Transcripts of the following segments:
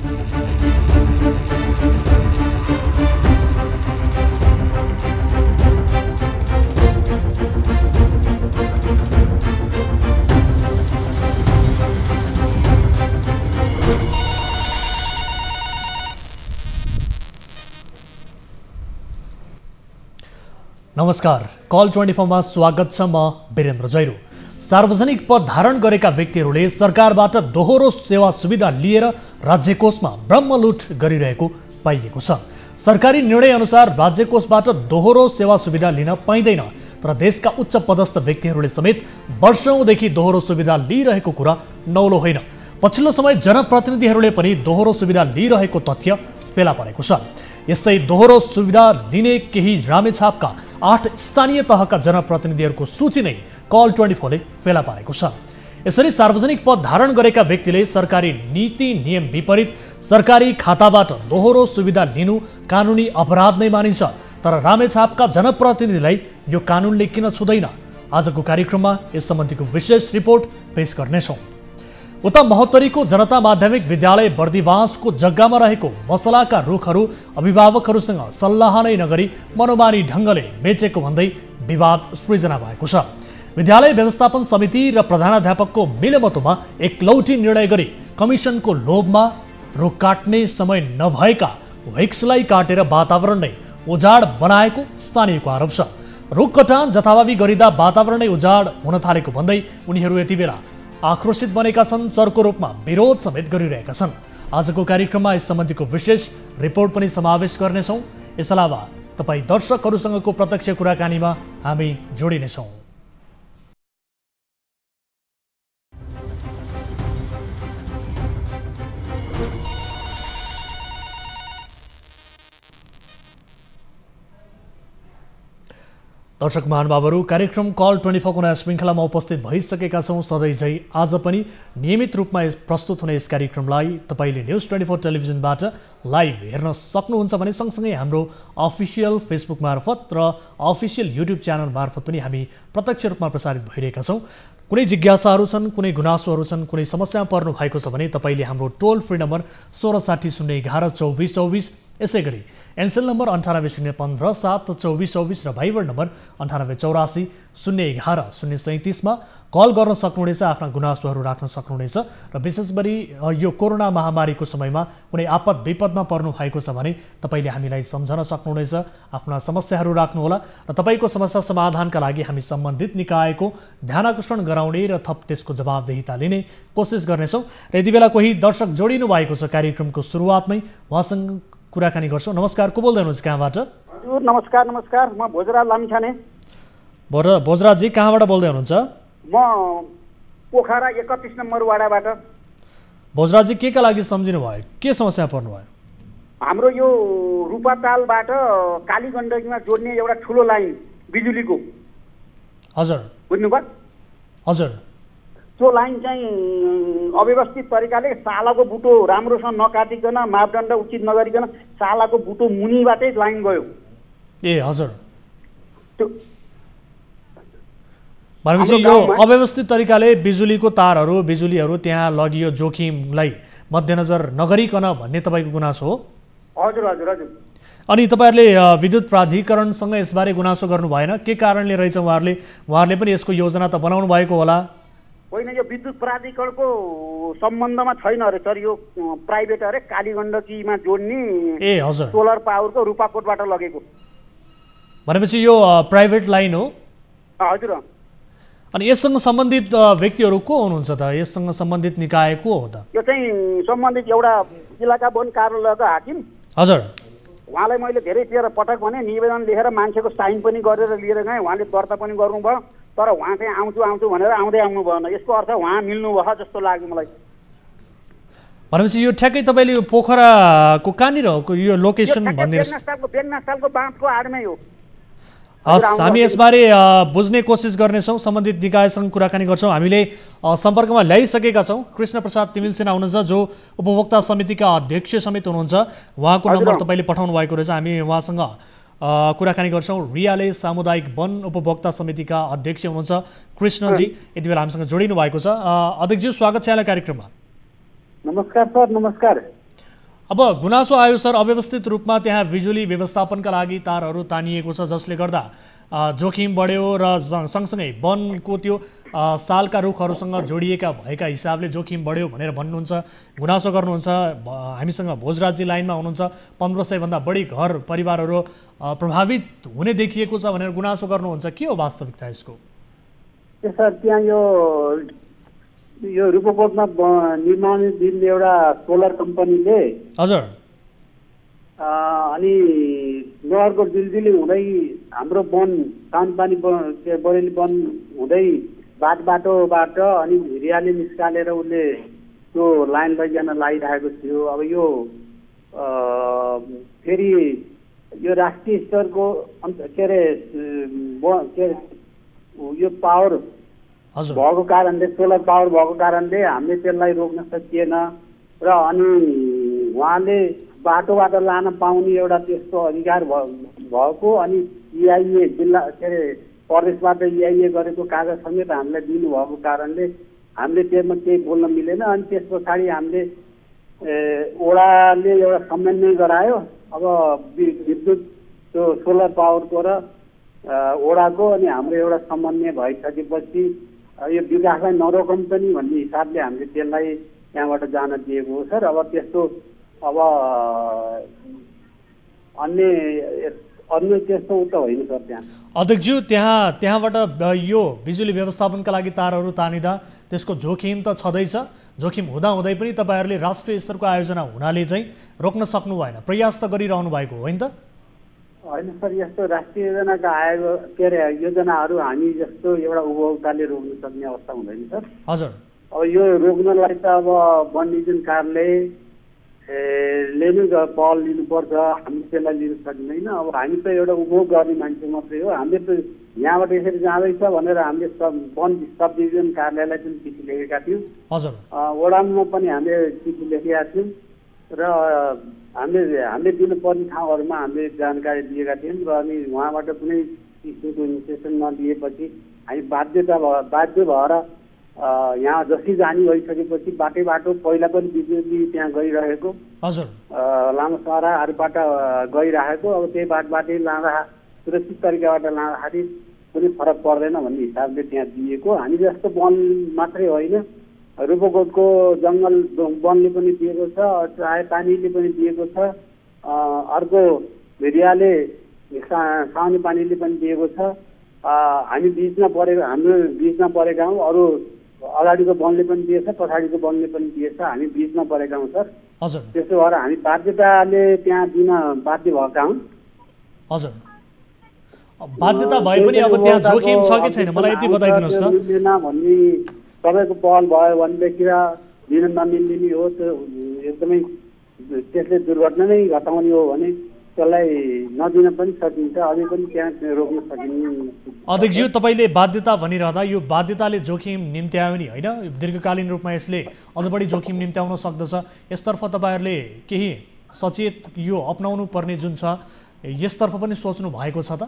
नमस्कार, कल 24 मा स्वागत छ। म वीरेन्द्र जैरो। सार्वजनिक पद धारण गरेका व्यक्तिहरूले सरकारबाट दोहोरो सेवा सुविधा लिएर राज्यकोषमा ब्रह्मलुट गरिरहेको पाइएको छ। सरकारी निर्णय अनुसार राज्यकोषबाट दोहोरो सेवा सुविधा लिन पाइँदैन, तर देशका उच्च पदस्थ व्यक्तिहरूले समेत वर्षौंदेखि दोहोरो सुविधा लिइरहेको कुरा नौलो होइन। पछिल्लो समय जनप्रतिनिधिहरूले पनि दोहोरो सुविधा लिइरहेको तथ्य फेला परेको छ। यस्तै दोहोरो सुविधा लिने केही रामेछापका 8 स्थानीय तहका जनप्रतिनिधिहरूको सूची नै कल 24 ले फेला पारेको छ। यसरी सार्वजनिक पद धारण गरेका व्यक्तिले सरकारी नीति नियम विपरीत सरकारी खाताबाट दोहोरो सुविधा लिनु कानुनी अपराध नै मानिन्छ। तर रामेछापका जनप्रतिनिधिलाई यो कानुनले किन छुँदैन? आजको कार्यक्रममा यस सम्बन्धीको विशेष रिपोर्ट पेश गर्नेछौँ। उता महोत्तरीको जनता माध्यमिक विद्यालय बर्दिवासको जग्गामा रहेको मसलाका रुखहरू अभिभावकहरूसँग सल्लाह नै नगरी मनोमानी ढङ्गले बेचेको भन्दै विवाद सृजना भएको छ। विद्यालय व्यवस्थापन समिति र प्रधानाध्यापकको मिलेमतोमा एकलौटी निर्णय गरी कमिसनको लोभमा रुख काट्ने समय नभएका वृक्षलाई काटेर वातावरण नै उजाड बनाएको स्थानीयको आरोप छ। रुख कटान जथाभावी गरिँदा वातावरण नै उजाड हुन थालेको भन्दै उनीहरू यति बेला आक्रोशित बनेका छन्, चर्को रूपमा विरोध समेत गरिरहेका छन्। आजको कार्यक्रममा यस सम्बन्धीको विशेष रिपोर्ट पनि समावेश गर्नेछौँ। यस अलावा तपाईँ दर्शकहरूसँगको प्रत्यक्ष कुराकानीमा हामी जोडिनेछौँ। दर्शक महानुभावहरू, कार्यक्रम कल 24 को नयाँ श्रृङ्खलामा उपस्थित भइसकेका छौँ। सधैँ झै आज पनि नियमित रूपमा प्रस्तुत हुने यस कार्यक्रमलाई तपाईँले न्युज 24 टेलिभिजनबाट लाइभ हेर्न सक्नुहुन्छ भने सँगसँगै हाम्रो अफिसियल फेसबुक मार्फत र अफिसियल युट्युब च्यानल मार्फत पनि हामी प्रत्यक्ष रूपमा प्रसारित भइरहेका छौँ। कुनै जिज्ञासाहरू छन्, कुनै गुनासोहरू छन्, कुनै समस्यामा पर्नु भएको छ भने तपाईँले हाम्रो टोल फ्री नम्बर 1660 011 24 24, यसै गरी एनसेल नम्बर 98 015 7 24 24 र भाइबर नम्बर 98 84 011 037 मा कल गर्न सक्नुहुनेछ। आफ्ना गुनासोहरू राख्न सक्नुहुनेछ र विशेष गरी यो कोरोना महामारीको समयमा कुनै आपद विपदमा पर्नु भएको छ भने तपाईँले हामीलाई सम्झन सक्नुहुनेछ। आफ्ना समस्याहरू राख्नुहोला र तपाईँको समस्या समाधानका लागि हामी सम्बन्धित निकायको ध्यानाकर्षण गराउने र थप त्यसको जवाबदेहिता लिने कोसिस गर्नेछौँ। र यति बेला कोही दर्शक जोडिनु भएको छ कार्यक्रमको सुरुवातमै, उहाँसँग कुराकानी गर्छौँ। नमस्कार, को बोल्दै हुनुहुन्छ, कहाँबाट? हजुर नमस्कार। नमस्कार, म भोजराज लामिछाने। भोजराजी, कहाँबाट बोल्दै हुनुहुन्छ? म पोखरा 31 नम्बर वाडाबाट। भोजराजी, के का लागि सम्झिनु भयो? के समस्या पर्नु भयो? हाम्रो यो रूपातालबाट कालीगण्डकीमा जोड्ने एउटा ठुलो लाइन बिजुलीको। हजुर, बुझ्नुभयो? हजुर, त्यो लाइन चाहिँ अव्यवस्थित तरिकाले सालाको बुटो राम्रोसँग नकाटिकन, मापदण्ड उचित नगरिकन सालाको बुटो मुनिबाटै लाइन गयो। ए हजुर, भनेपछि यो अव्यवस्थित तरिकाले बिजुलीको तारहरू, बिजुलीहरू त्यहाँ लगियो, जोखिमलाई मध्यनजर नगरिकन भन्ने तपाईँको गुनासो हो? हजुर हजुर हजुर। अनि तपाईँहरूले विद्युत प्राधिकरणसँग यसबारे गुनासो गर्नु भएन? के कारणले रहेछ? उहाँहरूले पनि यसको योजना त बनाउनु भएको होला? होइन, यो विद्युत प्राधिकरणको सम्बन्धमा छैन अरे सर। यो प्राइभेट अरे, कालीगण्डकीमा जोड्ने ए हजुर, सोलर पावरको रूपाकोटबाट लगेको। भनेपछि यो प्राइभेट लाइन हो? हजुर। अनि यससँग सम्बन्धित व्यक्तिहरू को हुनुहुन्छ त? यससँग सम्बन्धित निकाय को हो त? यो चाहिँ सम्बन्धित एउटा इलाका वन कार्यालयका हाकिम। हजुर। उहाँलाई मैले धेरैतिर पटक भने, निवेदन लेखेर मान्छेको साइन पनि गरेर लिएर गएँ। उहाँले दर्ता पनि गर्नुभयो, तर उहाँ चाहिँ आउँछु भनेर आउँदै आउनु भएन। यसको अर्थ उहाँ मिल्नु भयो जस्तो लाग्यो मलाई। भनेपछि यो ठ्याक्कै तपाईँले यो पोखराको कहाँनिर हो यो लोकेसन भनिदिनुहोस्? बेगनास्थलको बाँधको आडमै हो। हस्, हामी यसबारे बुझ्ने कोसिस गर्नेछौँ, सम्बन्धित निकायसँग कुराकानी गर्छौँ। हामीले सम्पर्कमा ल्याइसकेका छौँ कृष्ण प्रसाद तिमिलसेना हुनुहुन्छ, जो उपभोक्ता समितिका अध्यक्ष समेत हुनुहुन्छ। उहाँको नम्बर तपाईँले पठाउनु भएको रहेछ। हामी उहाँसँग कुराकानी गर्छौँ। रियाले सामुदायिक वन उपभोक्ता समितिका अध्यक्ष हुनुहुन्छ कृष्णजी, यति बेला हामीसँग जोडिनु भएको छ। अध्यक्षज्यू, स्वागत छ यहाँलाई कार्यक्रममा। नमस्कार सर। नमस्कार। अब गुनासो आयो सर, अव्यवस्थित रूपमा त्यहाँ बिजुली व्यवस्थापनका लागि तारहरू तानिएको छ, जसले गर्दा जोखिम बढ्यो र सँगसँगै वनको त्यो सालका रुखहरूसँग जोडिएका भएका हिसाबले जोखिम बढ्यो भनेर भन्नुहुन्छ, गुनासो गर्नुहुन्छ। हामीसँग भोजराजी लाइनमा हुनुहुन्छ, 1500 भन्दा बढी घर परिवारहरू प्रभावित हुने देखिएको छ भनेर गुनासो गर्नुहुन्छ। के हो वास्तविकता यसको? सर, त्यहाँ यो रूपकोटमा निर्माणाधीन एउटा सोलर कम्पनीले हजुर अनि नगरको दिलदिली हुँदै हाम्रो वन सानपानी बरेली वन हुँदै बाटोबाट अनि हिरियाली निस्कालेर उसले त्यो लाइन लैजान लागिरहेको थियो। अब यो फेरि यो राष्ट्रिय स्तरको के अरे यो पावर भएको कारणले, सोलर पावर भएको कारणले हामीले त्यसलाई रोक्न सकिएन र अनि उहाँले बाटोबाट लान पाउने एउटा त्यस्तो अधिकार भएको अनि EIA जिल्ला के अरे प्रदेशबाट EIA गरेको कागज समेत हामीलाई दिनुभएको कारणले हामीले त्यसमा केही बोल्न मिलेन। अनि त्यस पछाडि हामीले वडाले एउटा समन्वय गरायो। अब विद्युत त्यो सोलर पावरको र वडाको अनि हाम्रो एउटा समन्वय भइसकेपछि यो विकासलाई नरोकौँ पनि भन्ने हिसाबले हामीले त्यसलाई त्यहाँबाट जान दिएको हो सर। अब त्यस्तो अब अन्य त्यस्तो त होइन सर। त्यहाँ अध्यक्षज्यू, त्यहाँबाट यो बिजुली व्यवस्थापनका लागि तारहरू तानिँदा त्यसको जोखिम त छँदैछ। जोखिम हुँदाहुँदै पनि तपाईँहरूले राष्ट्रिय स्तरको आयोजना हुनाले चाहिँ रोक्न सक्नु भएन, प्रयास त गरिरहनु भएको होइन त? होइन सर, यस्तो राष्ट्रिय योजनाका के अरे योजनाहरू हामी जस्तो एउटा उपभोक्ताले रोक्न सक्ने अवस्था हुँदैन सर। हजुर, अब यो रोक्नलाई त अब वन डिभिजन कार्यालयले नै पहल लिनुपर्छ, हामी त्यसलाई लिन सक्दैन। अब हामी त एउटा उपभोग गर्ने मान्छे मात्रै हो। हामीले त यहाँबाट यसरी जाँदैछ भनेर हामीले वन सब डिभिजन कार्यालयलाई पनि चिठी लेखेका थियौँ। हजुर, वडामा पनि हामीले चिठी लेखेका थियौँ र हामीले दिनुपर्ने ठाउँहरूमा हामीले जानकारी दिएका थियौँ र अनि उहाँबाट कुनै किसिमको इन्स्ट्रक्सन नदिएपछि हामी बाध्य भएर यहाँ जसरी जानी भइसकेपछि बाटो पहिला पनि बिजुली त्यहाँ गइरहेको, हजुर, लामो सहराहरूबाट गइरहेको। अब त्यही बाटोबाटै लाँदा सुरक्षित तरिकाबाट लाँदाखेरि कुनै फरक पर्दैन भन्ने हिसाबले त्यहाँ दिएको। हामी जस्तो वन मात्रै होइन, रूपकोटको जङ्गल वनले पनि दिएको छ, चाहे पानीले पनि दिएको छ, अर्को भेडियाले साउने पानीले पनि दिएको छ। हामी हाम्रो बिचमा परेका हौँ। अरू अगाडिको वनले पनि दिएछ, पछाडिको वनले पनि दिएछ, हामी बिचमा परेका हौँ सर। हजुर, त्यसो भएर हामी बाध्यताले त्यहाँ दिन बाध्य भएका हौँ। हजुर, बाध्यता भए पनि अब त्यहाँ जोखिम छ कि छैन मलाई यति बताइदिनुहोस् त। भन्ने तपाईँको पहल भयो भनेदेखि दिन नमिल्ने नै हो, त्यो एकदमै त्यसले दुर्घटना नै घटाउने हो भने त्यसलाई नदिन पनि सकिन्छ, अझै पनि त्यहाँ रोक्न सकिने। अध्यक्षज्यू, तपाईँले बाध्यता भनिरहँदा यो बाध्यताले जोखिम निम्त्यायो नि होइन, दीर्घकालीन रूपमा यसले अझ बढी जोखिम निम्त्याउन सक्दछ। यसतर्फ तपाईँहरूले केही सचेत यो अपनाउनु पर्ने जुन छ यसतर्फ पनि सोच्नु भएको छ त?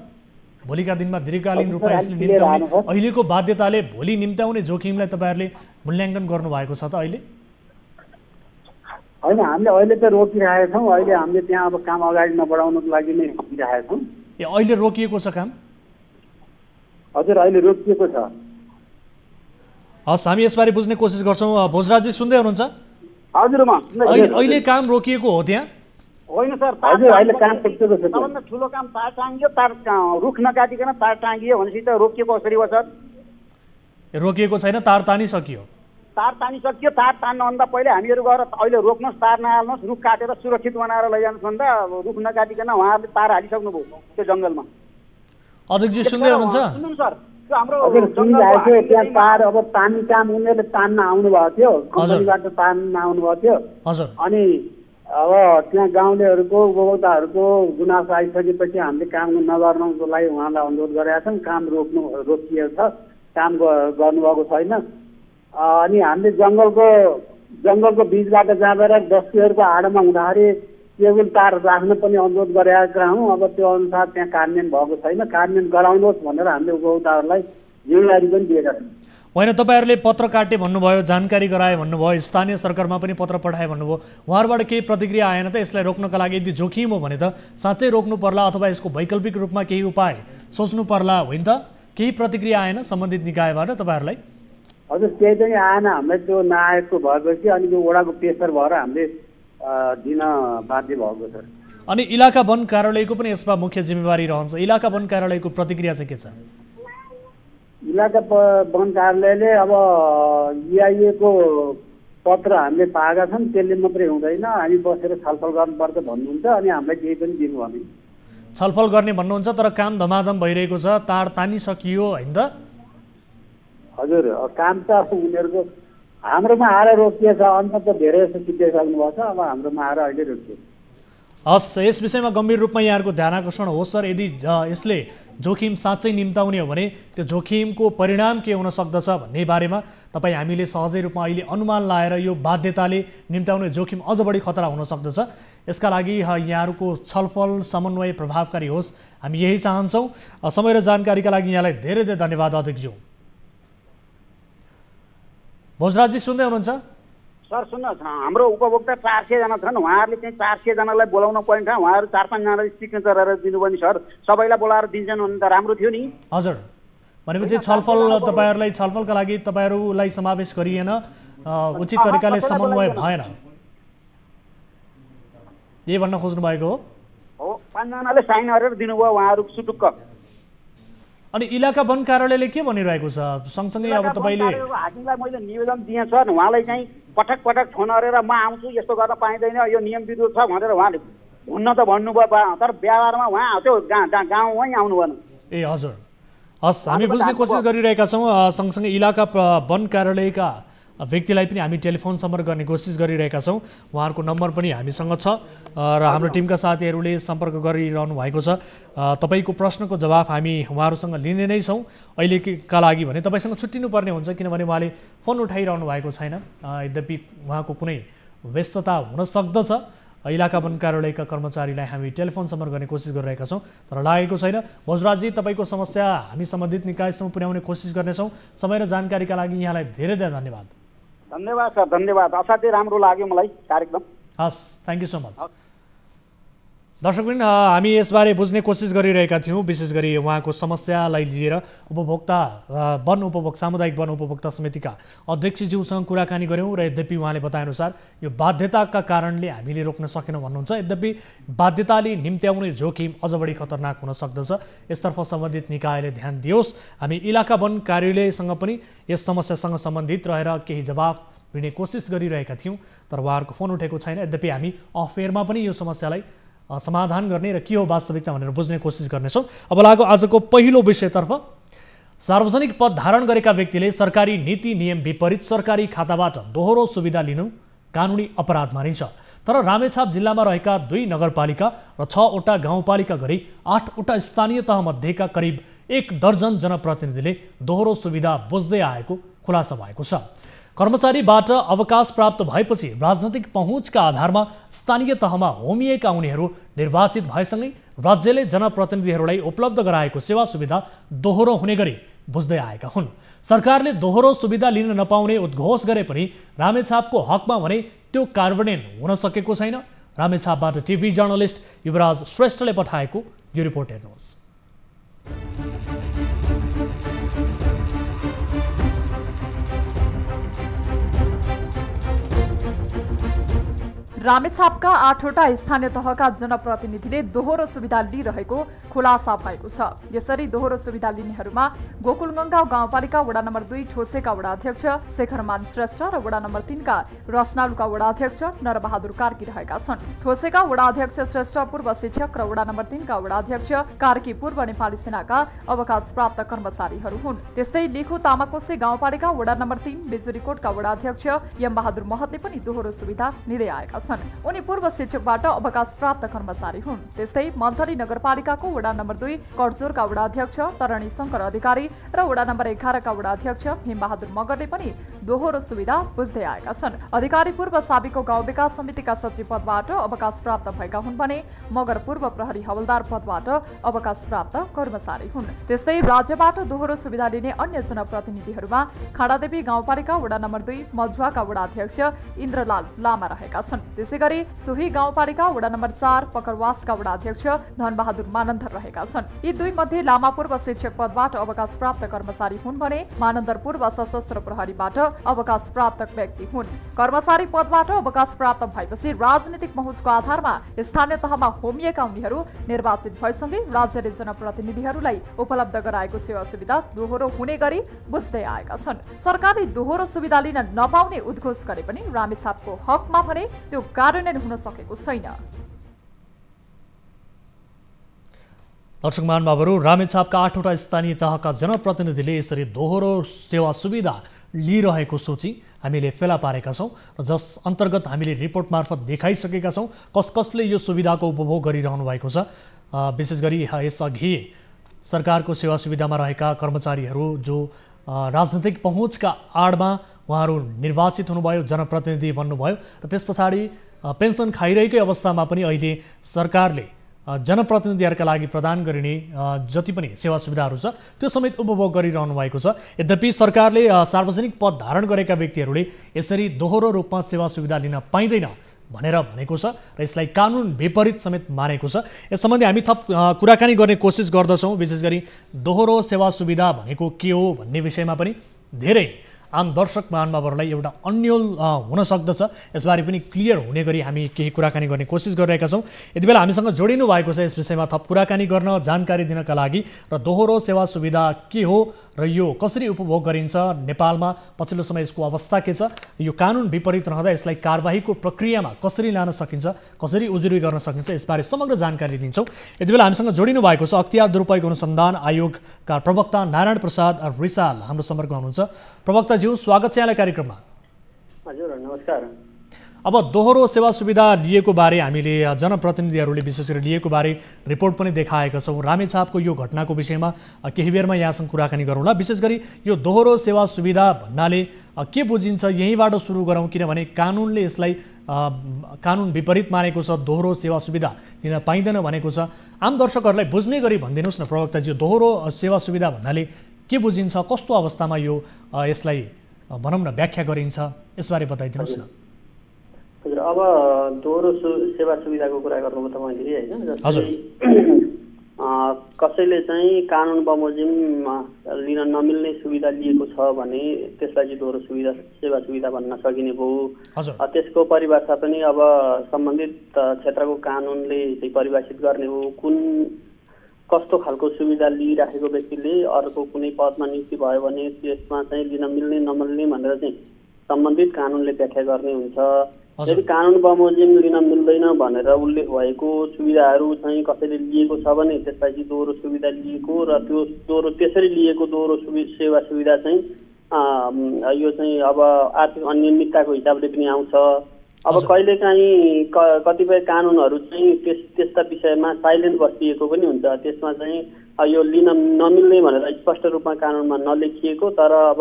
भोलिका दिनमा दीर्घकालीन रूपमा यसले निम्त्याउने अहिलेको बाध्यताले भोलि निम्त्याउने जोखिमलाई तपाईँहरूले मूल्याङ्कन गर्नुभएको छ त अहिले? होइन, हामीले अहिले त रोकिरहेका छौँ। अहिले हामीले त्यहाँ अब काम अगाडि नबढाउनको लागि नै रोकिरहेका छौँ। ए, अहिले रोकिएको छ काम? हजुर, अहिले रोकिएको छ। हस्, हामी यसबारे बुझ्ने कोसिस गर्छौँ। भोजराजी सुन्दै हुनुहुन्छ? हजुर, अहिले काम रोकिएको हो त्यहाँ? होइन सर, हजुर, अहिले काम रोकिएको छ। सबभन्दा ठुलो काम तार टाँगियो, रुख नकाटिकन तार टाँगियो भनेपछि त रोकिएको कसरी हो सर? रोकिएको छैन, तार तानिसकियो। तार तानिसकियो। तार तान्नुभन्दा पहिले हामीहरू गएर अहिले रोक्नुहोस्, तार नहाल्नुहोस्, रुख काटेर सुरक्षित बनाएर लैजानुहोस् भन्दा रुख नकाटिकन उहाँहरूले तार हालिसक्नुभयो त्यो जङ्गलमा। अध्यक्षजी सुन्दै हुनुहुन्छ? सुन्नु सर, त्यो हाम्रो त्यहाँ तार अब तान्ने काम उनीहरूले तान्न आउनुभएको थियो, कम्पनीबाट तान्न आउनुभएको थियो। हजुर, अनि अब त्यहाँ गाउँलेहरूको उपभोक्ताहरूको गुनासो आइसकेपछि हामीले काम नगर्नको लागि उहाँलाई अनुरोध गरेका छौँ। काम रोकिएको छ, काम गर्नुभएको छैन। अनि हामीले जङ्गलको बिचबाट जाँदा बस्तीहरूको आडमा हुँदाखेरि केबुल तार राख्न पनि अनुरोध गरेका हौँ। अब त्यो अनुसार त्यहाँ कार्यान्वयन भएको छैन। कार्यान्वयन गराउनुहोस् भनेर हामीले उपभोक्ताहरूलाई जिम्मेवारी पनि दिएका छौँ। होइन, तपाईँहरूले पत्र काटे भन्नुभयो, जानकारी गराए भन्नुभयो, स्थानीय सरकारमा पनि पत्र पठाए भन्नुभयो, उहाँहरूबाट केही प्रतिक्रिया आएन त? यसलाई रोक्नका लागि यदि जोखिम हो भने त साँच्चै रोक्नु पर्ला अथवा यसको वैकल्पिक रूपमा केही उपाय सोच्नु पर्ला, होइन त? केही प्रतिक्रिया आएन सम्बन्धित निकायबाट तपाईँहरूलाई? हजुर, केही पनि आएन। हामीलाई त्यो नआएको भएपछि अनि त्यो वडाको प्रेसर भएर हामीले दिन बाध्य भएको छ। अनि इलाका वन कार्यालयको पनि यसमा मुख्य जिम्मेवारी रहन्छ। इलाका वन कार्यालयको प्रतिक्रिया चाहिँ के छ? इलाका वन कार्यालयले अब EIA को पत्र हामीले पाएका छन्, त्यसले मात्रै हुँदैन, हामी बसेर छलफल गर्नुपर्छ भन्नुहुन्छ। अनि हामीलाई केही पनि दिनु भएन। छलफल गर्ने भन्नुहुन्छ, तर काम धमाधम भइरहेको छ, तार तानिसकियो, होइन त? हजुर, काम त उनीहरूको हाम्रोमा आएर रोकिएछ, अन्त त धेरै जस्तो सिद्धाइसक्नु भएको छ। अब हाम्रोमा आएर अहिले रोकियो। हस्, यस विषयमा गम्भीर रूपमा यहाँहरूको ध्यान आकर्षण होस् सर। यदि यसले जोखिम साँच्चै निम्ताउने हो भने त्यो जोखिमको परिणाम के हुन सक्दछ भन्ने बारेमा तपाईँ हामीले सहजै रूपमा अहिले अनुमान लाएर यो बाध्यताले निम्ताउने जोखिम अझ बढी खतरा हुन सक्दछ। यसका लागि यहाँहरूको छलफल समन्वय प्रभावकारी होस्, हामी यही चाहन्छौँ। समय र जानकारीका लागि यहाँलाई धेरै धेरै धन्यवाद अध्यक्षज्यू। भोजराजजी सुन्दै हुनुहुन्छ? सर सुन्नुहोस्, हाम्रो उपभोक्ता 400 जना छन्। उहाँहरूले चाहिँ 400 जनालाई बोलाउन पर्ने छ। उहाँहरू 4-5 जनालाई सिग्नेचर गरेर दिनुभयो नि सर। सबैलाई बोलाएर दिन्छन् भने त राम्रो थियो नि। हजुर, भनेपछि छलफल तपाईँहरूलाई छलफलका लागि तपाईँहरूलाई समावेश गरिएन, उचित तरिकाले समन्वय भएन, यही भन्न खोज्नु भएको हो? 5 जनाले साइन गरेर दिनुभयो उहाँहरू सुटुक्क। अनि इलाका वन कार्यालयले के भनिरहेको छ? सँगसँगै अब तपाईँले हाकिमलाई मैले निवेदन दिएँ सर, उहाँलाई चाहिँ पटक पटक फोन गरेर म आउँछु, यस्तो गर्न पाइँदैन, यो नियम विरुद्ध छ भनेर उहाँले हुन्न त भन्नुभयो, तर व्यवहारमा उहाँ त्यो गाउँ वहीँ आउनु भएन। ए हजुर, हस्, हामी बुझ्ने कोसिस गरिरहेका छौँ। सँगसँगै इलाका वन कार्यालयका व्यक्तिलाई पनि हामी टेलिफोन सम्पर्क गर्ने कोसिस गरिरहेका छौँ। उहाँहरूको नम्बर पनि हामीसँग छ र हाम्रो टिमका साथीहरूले सम्पर्क गरिरहनु भएको छ। तपाईँको प्रश्नको जवाफ हामी उहाँहरूसँग लिने नै छौँ अहिलेका लागि। भने तपाईँसँग छुट्टिनुपर्ने हुन्छ, किनभने उहाँले फोन उठाइरहनु भएको छैन। यद्यपि उहाँको कुनै व्यस्तता हुन सक्दछ। इलाका वन कार्यालयका कर्मचारीलाई हामी टेलिफोन सम्पर्क गर्ने कोसिस गरिरहेका छौँ, तर लागेको छैन। भोजराजजी, तपाईँको समस्या हामी सम्बन्धित निकायसम्म पुर्याउने कोसिस गर्नेछौँ। समय र जानकारीका लागि यहाँलाई धेरै धेरै धन्यवाद। धन्यवाद सर, धन्यवाद। असाध्यै राम्रो लाग्यो मलाई कार्यक्रम। हस्, थ्याङ्क यू सो मच। दर्शकवृन्द, हामी यसबारे बुझ्ने कोसिस गरिरहेका थियौँ, विशेष गरी उहाँको समस्यालाई लिएर सामुदायिक वन उपभोक्ता समितिका अध्यक्षज्यूसँग कुराकानी गऱ्यौँ र यद्यपि उहाँले बताएअनुसार यो बाध्यताका कारणले हामीले रोक्न सकेनौँ भन्नुहुन्छ। यद्यपि बाध्यताले निम्त्याउने जोखिम अझ बढी खतरनाक हुन सक्दछ, यसतर्फ सम्बन्धित निकायले ध्यान दियोस्। हामी इलाका वन कार्यालयसँग पनि यस समस्यासँग सम्बन्धित रहेर केही जवाफ दिने कोसिस गरिरहेका थियौँ, तर उहाँहरूको फोन उठेको छैन। यद्यपि हामी अफ एयरमा पनि यो समस्यालाई समाधान गर्ने र के हो वास्तविकता भनेर बुझ्ने कोसिस गर्नेछौँ। अब लागो आजको पहिलो विषयतर्फ। सार्वजनिक पद धारण गरेका व्यक्तिले सरकारी नीति नियम विपरीत सरकारी खाताबाट दोहोरो सुविधा लिनु कानुनी अपराध मानिन्छ। तर रामेछाप जिल्लामा रहेका 2 नगरपालिका र 6वटा गाउँपालिका गरी 8वटा स्थानीय तह मध्येका करिब 1 दर्जन जनप्रतिनिधिले दोहोरो सुविधा बुझ्दै आएको खुलासा भएको छ। कर्मचारीबाट अवकाश प्राप्त भएपछि राजनैतिक पहुँचका आधारमा स्थानीय तहमा होमिएका उनीहरू निर्वाचित भएसँगै राज्यले जनप्रतिनिधिहरूलाई उपलब्ध गराएको सेवा सुविधा दोहोरो हुने गरी बुझ्दै आएका हुन्। सरकारले दोहोरो सुविधा लिन नपाउने उद्घोष गरे पनि रामेछापको हकमा भने त्यो कार्यान्वयन हुन सकेको छैन। रामेछापबाट टिभी जर्नलिस्ट युवराज श्रेष्ठले पठाएको यो रिपोर्ट हेर्नुहोस्। रामेछापका 8वटा स्थानीय तहका जनप्रतिनिधिले दोहोरो सुविधा लिइरहेको खुलासा भएको छ। यसरी दोहोरो सुविधा लिनेहरूमा गोकुलगंगा गाउँपालिका वडा नम्बर 2 ठोसेका वडा अध्यक्ष शेखरमान श्रेष्ठ र वडा नम्बर 3 का रसनालुका वडा अध्यक्ष नरबहादुर कार्की रहेका छन्। ठोसेका वडा अध्यक्ष श्रेष्ठ पूर्व शिक्षक र वडा नम्बर 3 का वडा अध्यक्ष कार्की पूर्व नेपाली सेनाका अवकाश प्राप्त कर्मचारीहरू हुन्। त्यस्तै लेखु तामाकोसे गाउँपालिका वडा नम्बर 3 बेजुरीकोटका वडा अध्यक्ष यमबहादुर महतले पनि दोहोरो सुविधा लिँदै आएका छन्। उनी पूर्व शिक्षकबाट अवकाश प्राप्त कर्मचारी हुन्। त्यस्तै मन्थली नगरपालिकाको वडा नम्बर 2 कर्जोरका वडा अध्यक्ष तरणी शंकर अधिकारी र वडा नम्बर 11 का वडा अध्यक्ष भीमबहादुर मगरले पनि दोहोरो सुविधा बुझ्दै आएका छन्। अधिकारी पूर्व साबिको गाउँ विकास समितिका सचिव पदबाट अवकाश प्राप्त भएका हुन् भने मगर पूर्व प्रहरी हवलदार पदबाट अवकाश प्राप्त कर्मचारी हुन्। त्यस्तै राज्यबाट दोहोरो सुविधा लिने अन्य जनप्रतिनिधिहरूमा खाडादेवी गाउँपालिका वडा नम्बर 2 मझुवाका वडा अध्यक्ष इन्द्रलाल लामा रहेका छन्। त्यसैगरी सोही गाउँपालिका वडा नम्बर 4 पकरवासका वडा अध्यक्ष धनबहादुर मानन्दर रहेका छन्। यी दुई मध्ये लामा पूर्व शिक्षक पदबाट अवकाश प्राप्त कर्मचारी हुन् भने मानन्दर पूर्व सशस्त्र प्रहरीबाट अवकाश प्राप्त व्यक्ति हुन्। कर्मचारी पदबाट अवकाश प्राप्त भएपछि राजनीतिक पहुँचको आधारमा स्थानीय तहमा होमिएका उनीहरू निर्वाचित भएसँगै राज्यले जनप्रतिनिधिहरूलाई उपलब्ध गराएको सेवा सुविधा दोहोरो हुने गरी बुझ्दै आएका छन्। सरकारले दोहोरो सुविधा लिन नपाउने उद्घोष गरे पनि रामेछापको हकमा भने त्यो कार्यान्वयन हुन सकेको छैन। दर्शक महानुभावहरू, रामेछापका 8वटा स्थानीय तहका जनप्रतिनिधिले यसरी दोहोरो सेवा सुविधा लिइरहेको सूची हामीले फेला पारेका छौँ र जस अन्तर्गत हामीले रिपोर्ट मार्फत देखाइसकेका छौँ कसले यो सुविधाको उपभोग गरिरहनु भएको छ। विशेष गरी यसअघि सरकारको सेवा सुविधामा रहेका कर्मचारीहरू जो राजनैतिक पहुँचका आडमा उहाँहरू निर्वाचित हुनुभयो, जनप्रतिनिधि बन्नुभयो र त्यस पछाडि पेन्सन खाइरहेकै अवस्थामा पनि अहिले सरकारले जनप्रतिनिधिहरूका लागि प्रदान गरिने जति पनि सेवा सुविधाहरू छ त्यो समेत उपभोग गरिरहनु भएको छ। यद्यपि सरकारले सार्वजनिक पद धारण गरेका व्यक्तिहरूले यसरी दोहोरो रूपमा सेवा सुविधा लिन पाइँदैन भनेर भनेको छ र यसलाई कानुन विपरीत समेत मानेको छ। यस सम्बन्धी हामी थप कुराकानी गर्ने कोसिस गर्दछौँ। विशेष गरी दोहोरो सेवा सुविधा भनेको के हो भन्ने विषयमा पनि धेरै आम दर्शक महानुभावहरूलाई एउटा अन्यल हुन सक्दछ। यसबारे पनि क्लियर हुने गरी हामी केही कुराकानी गर्ने कोसिस गरिरहेका छौँ। यति बेला हामीसँग जोडिनु भएको छ यस विषयमा थप कुराकानी गर्न, जानकारी दिनका लागि र दोहोरो सेवा सुविधा के हो र यो कसरी उपभोग गरिन्छ, नेपालमा पछिल्लो समय यसको अवस्था के छ, यो कानुन विपरीत रहँदा यसलाई कारबाहीको प्रक्रियामा कसरी लान सकिन्छ, कसरी उजुरी गर्न सकिन्छ, यसबारे समग्र जानकारी दिन्छौँ। यति बेला हामीसँग जोडिनु भएको छ अख्तियार दुरुपयोग अनुसन्धान आयोगका प्रवक्ता नारायण प्रसाद रिसाल हाम्रो सम्पर्कमा हुनुहुन्छ। प्रवक्ताज्यू, स्वागत छ यहाँलाई कार्यक्रममा। हजुर, नमस्कार। अब दोहोरो सेवा सुविधा लिएको बारे हामीले जनप्रतिनिधिहरूले विशेष गरी लिएको बारे रिपोर्ट पनि देखाएका छौँ। रामेछापको यो घटनाको विषयमा केही बेरमा यहाँसँग कुराकानी गरौँला। विशेष गरी यो दोहोरो सेवा सुविधा भन्नाले के बुझिन्छ यहीँबाट सुरु गरौँ, किनभने कानुनले यसलाई कानुन विपरीत मानेको छ। दोहोरो सेवा सुविधा लिन पाइँदैन भनेको छ। आम दर्शकहरूलाई बुझ्ने गरी भनिदिनुहोस् न प्रवक्ताजी, दोहोरो सेवा सुविधा भन्नाले के बुझिन्छ, कस्तो अवस्थामा यो यसलाई भनौँ न व्याख्या गरिन्छ, यसबारे बताइदिनुहोस् न। हजुर, अब दोहोरो सेवा सुविधाको कुरा गर्नुभयो तपाईँले होइन, जस्तै कसैले चाहिँ कानुन बमोजिम लिन नमिल्ने सुविधा लिएको छ भने त्यसलाई चाहिँ दोहोरो सेवा सुविधा भन्न सकिने भयो। त्यसको परिभाषा पनि अब सम्बन्धित क्षेत्रको कानुनले चाहिँ परिभाषित गर्ने हो। कस्तो खालको सुविधा लिइराखेको व्यक्तिले अर्को कुनै पदमा नियुक्ति भयो भने त्यसमा चाहिँ लिन मिल्ने नमिल्ने भनेर चाहिँ सम्बन्धित कानुनले व्याख्या गर्ने हुन्छ। यदि कानुन बमोजिम लिन मिल्दैन भनेर उल्लेख भएको सुविधाहरू चाहिँ कसैले लिएको छ भने त्यसलाई चाहिँ दोहोरो सुविधा लिएको र त्यो त्यसरी लिएको दोहोरो सेवा सुविधा चाहिँ यो चाहिँ अब आर्थिक अनियमितताको हिसाबले पनि आउँछ। अब कहिलेकाहीँ कतिपय कानुनहरू चाहिँ त्यस्ता विषयमा साइलेन्ट बसिएको पनि हुन्छ। त्यसमा चाहिँ यो लिन नमिल्ने भनेर स्पष्ट रूपमा कानुनमा नलेखिएको, तर अब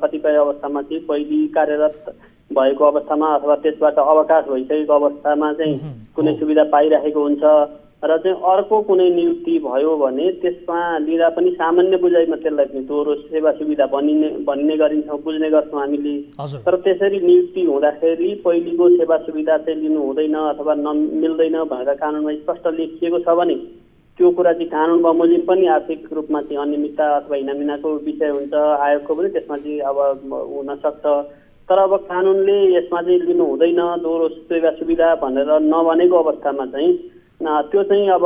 कतिपय अवस्थामा चाहिँ पहिले कार्यरत भएको अवस्थामा अथवा त्यसबाट अवकाश भइसकेको अवस्थामा चाहिँ कुनै सुविधा पाइरहेको हुन्छ र चाहिँ अर्को कुनै नियुक्ति भयो भने त्यसमा लिँदा पनि सामान्य बुझाइमा त्यसलाई पनि दोहोरो सेवा सुविधा भन्ने गरिन्छौँ, बुझ्ने गर्छौँ हामीले। तर त्यसरी नियुक्ति हुँदाखेरि पहिलेको सेवा सुविधा चाहिँ लिनु हुँदैन अथवा मिल्दैन भनेर कानुनमा स्पष्ट लेखिएको छ भने त्यो कुरा चाहिँ कानुन बमोजिम पनि आर्थिक रूपमा चाहिँ अनियमितता अथवा हिनामिनाको विषय हुन्छ। आयोगको पनि त्यसमा चाहिँ अब हुन सक्छ। तर अब कानुनले यसमा चाहिँ लिनु हुँदैन दोहोरो सेवा सुविधा भनेर नभनेको अवस्थामा चाहिँ त्यो चाहिँ अब